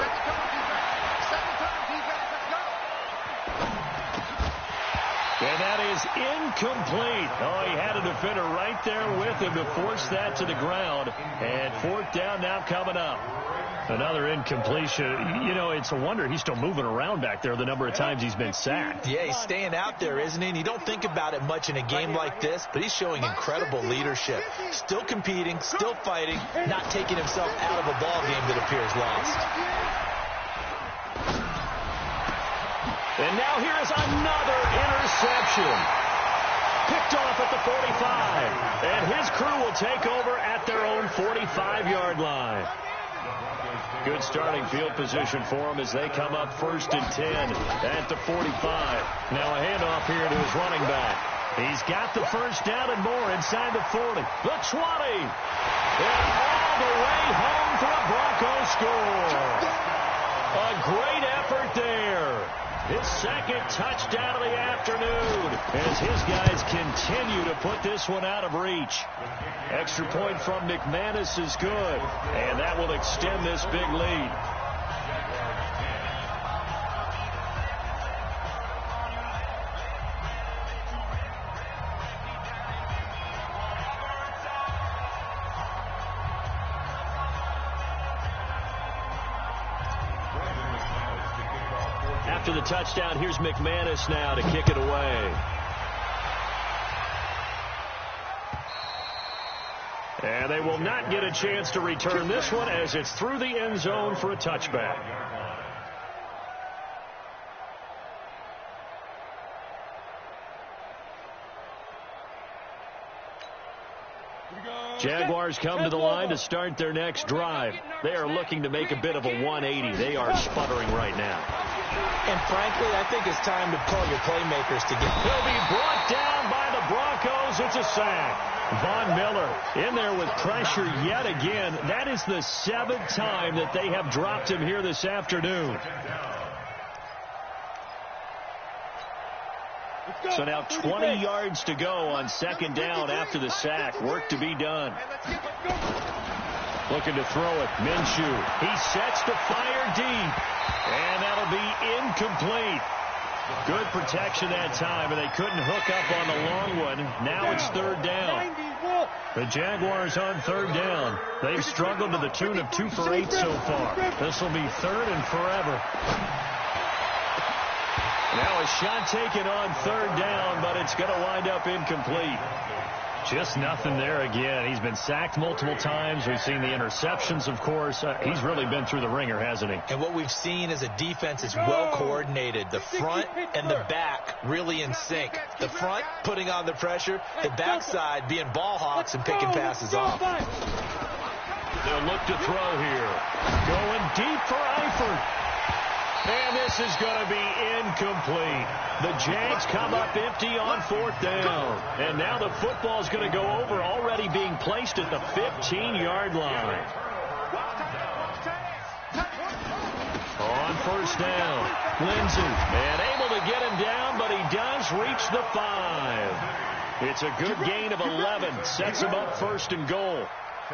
[SPEAKER 2] And that is incomplete. Oh, he had a defender right there with him to force that to the ground. And 4th down now coming up. Another incompletion. You know, it's a wonder he's still moving around back there the number of times he's been sacked.
[SPEAKER 3] Yeah, he's staying out there, isn't he? And you don't think about it much in a game like this, but he's showing incredible leadership. Still competing, still fighting, not taking himself out of a ball game that appears lost.
[SPEAKER 2] And now here is another interception. Picked off at the 45. And his crew will take over at their own 45-yard line. Good starting field position for him as they come up 1st and 10 at the 45. Now a handoff here to his running back. He's got the first down and more inside the 40. The 20. And all the way home for a Broncos score. A great effort there. His second touchdown of the afternoon as his guys continue to put this one out of reach. Extra point from McManus is good, and that will extend this big lead. After the touchdown, here's McManus now to kick it away. And they will not get a chance to return this one as it's through the end zone for a touchback. Jaguars come to the line to start their next drive. They are looking to make a bit of a 180. They are sputtering right now.
[SPEAKER 3] And frankly, I think it's time to call your playmakers together.
[SPEAKER 2] He'll be brought down by the Broncos. It's a sack. Von Miller in there with pressure yet again. That is the 7th time that they have dropped him here this afternoon. So now 20 yards to go on 2nd down after the sack. Work to be done. Looking to throw it. Minshew. He sets to fire deep. And that'll be incomplete. Good protection that time, and they couldn't hook up on the long one. Now it's 3rd down. The Jaguars on 3rd down. They've struggled to the tune of 2 for 8 so far. This will be 3rd and forever. Now a shot taken on 3rd down, but it's going to wind up incomplete. Just nothing there again. He's been sacked multiple times. We've seen the interceptions, of course. He's really been through the ringer, hasn't he?
[SPEAKER 3] And what we've seen is a defense is well coordinated. The front and the back really in sync. The front putting on the pressure, the backside being ball hawks and picking passes off.
[SPEAKER 2] They'll look to throw here. Going deep for Eifert. And this is going to be incomplete. The Jags come up empty on 4th down. And now the football is going to go over, already being placed at the 15-yard line. On 1st down, Lindsey. And able to get him down, but he does reach the 5. It's a good gain of 11. Sets him up 1st and goal.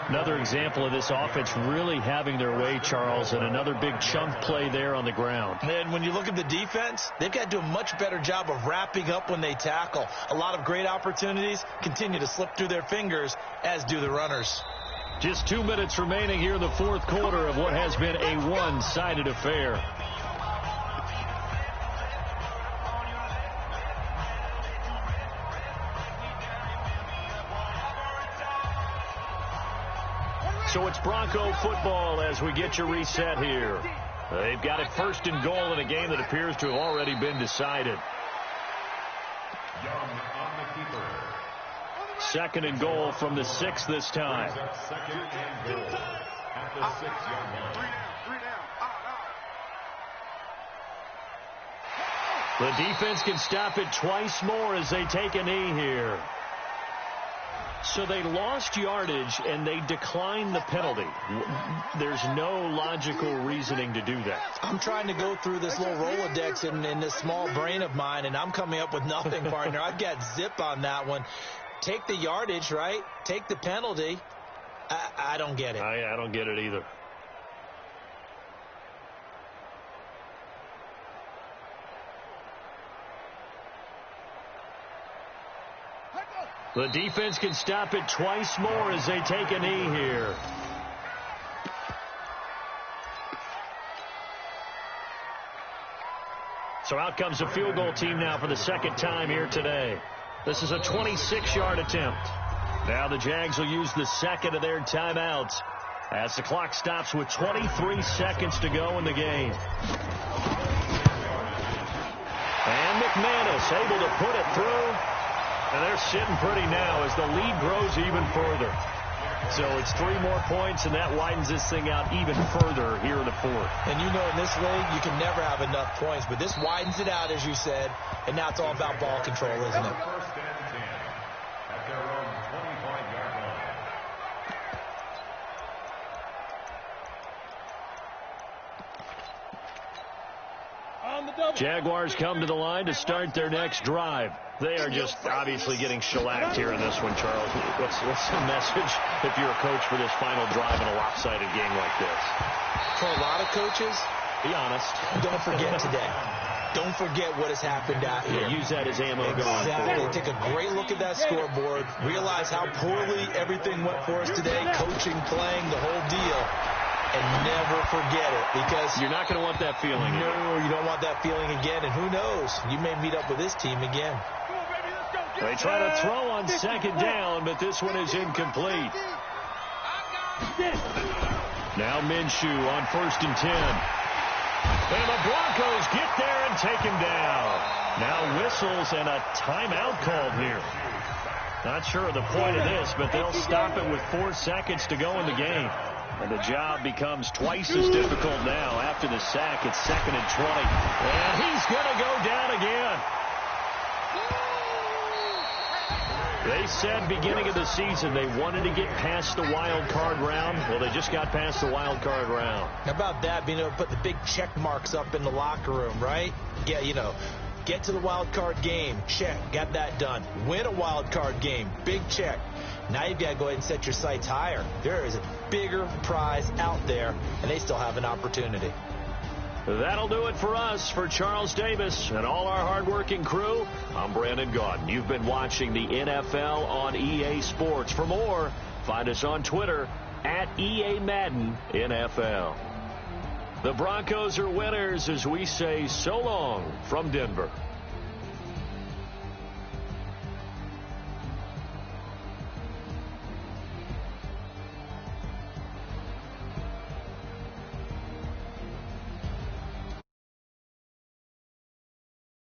[SPEAKER 2] Another example of this offense really having their way, Charles, and another big chunk play there on the ground.
[SPEAKER 3] And when you look at the defense, they've got to do a much better job of wrapping up when they tackle. A lot of great opportunities continue to slip through their fingers, as do the runners.
[SPEAKER 2] Just 2 minutes remaining here in the 4th quarter of what has been a one-sided affair. So it's Bronco football as we get you reset here. They've got it 1st and goal in a game that appears to have already been decided. 2nd and goal from the 6 this time.
[SPEAKER 6] 2nd and goal at the 6-yard line.
[SPEAKER 2] The defense can stop it twice more as they take a knee here. So they lost yardage, and they declined the penalty. There's no logical reasoning to do that.
[SPEAKER 3] I'm trying to go through this little Rolodex in this small brain of mine, and I'm coming up with nothing, partner. I've got zip on that one. Take the yardage, right? Take the penalty. I don't get it.
[SPEAKER 2] I don't get it either. The defense can stop it twice more as they take a knee here. So out comes the field goal team now for the 2nd time here today. This is a 26-yard attempt. Now the Jags will use the 2nd of their timeouts as the clock stops with 23 seconds to go in the game. And McManus able to put it through. And they're sitting pretty now as the lead grows even further. So it's 3 more points, and that widens this thing out even further here in the 4th.
[SPEAKER 3] And you know in this league, you can never have enough points, but this widens it out, as you said, and now it's all about ball control, isn't it?
[SPEAKER 6] First and 10 at their own 25-yard line.
[SPEAKER 2] Jaguars come to the line to start their next drive. They are just obviously getting shellacked here in this one, Charles. What's the message if you're a coach for this final drive in a lopsided game like this?
[SPEAKER 3] For a lot of coaches,
[SPEAKER 2] be honest.
[SPEAKER 3] Don't forget today. Don't forget what has happened out here.
[SPEAKER 2] Use that as ammo going forward.
[SPEAKER 3] Exactly. Take a great look at that scoreboard. Realize how poorly everything went for us today. Coaching, playing, the whole deal. And never forget it, because
[SPEAKER 2] you're not going to want that feeling.
[SPEAKER 3] No, you don't want that feeling again. And who knows? You may meet up with this team again.
[SPEAKER 2] They try to throw on second down, but this one is incomplete. Now Minshew on 1st and 10. And the Broncos get there and take him down. Now whistles and a timeout called here. Not sure of the point of this, but they'll stop it with 4 seconds to go in the game. And the job becomes twice as difficult now after the sack. It's 2nd and 20. And he's going to go down again. They said beginning of the season they wanted to get past the wild card round. Well, they just got past the wild card round.
[SPEAKER 3] How about that, being able to put the big check marks up in the locker room, right? Get to the wild card game. Check. Got that done. Win a wild card game. Big check. Now you've got to go ahead and set your sights higher. There is a bigger prize out there, and they still have an opportunity.
[SPEAKER 2] That'll do it for us. For Charles Davis and all our hardworking crew, I'm Brandon Gaudin. You've been watching the NFL on EA Sports. For more, find us on Twitter at EA Madden NFL. The Broncos are winners as we say so long from Denver.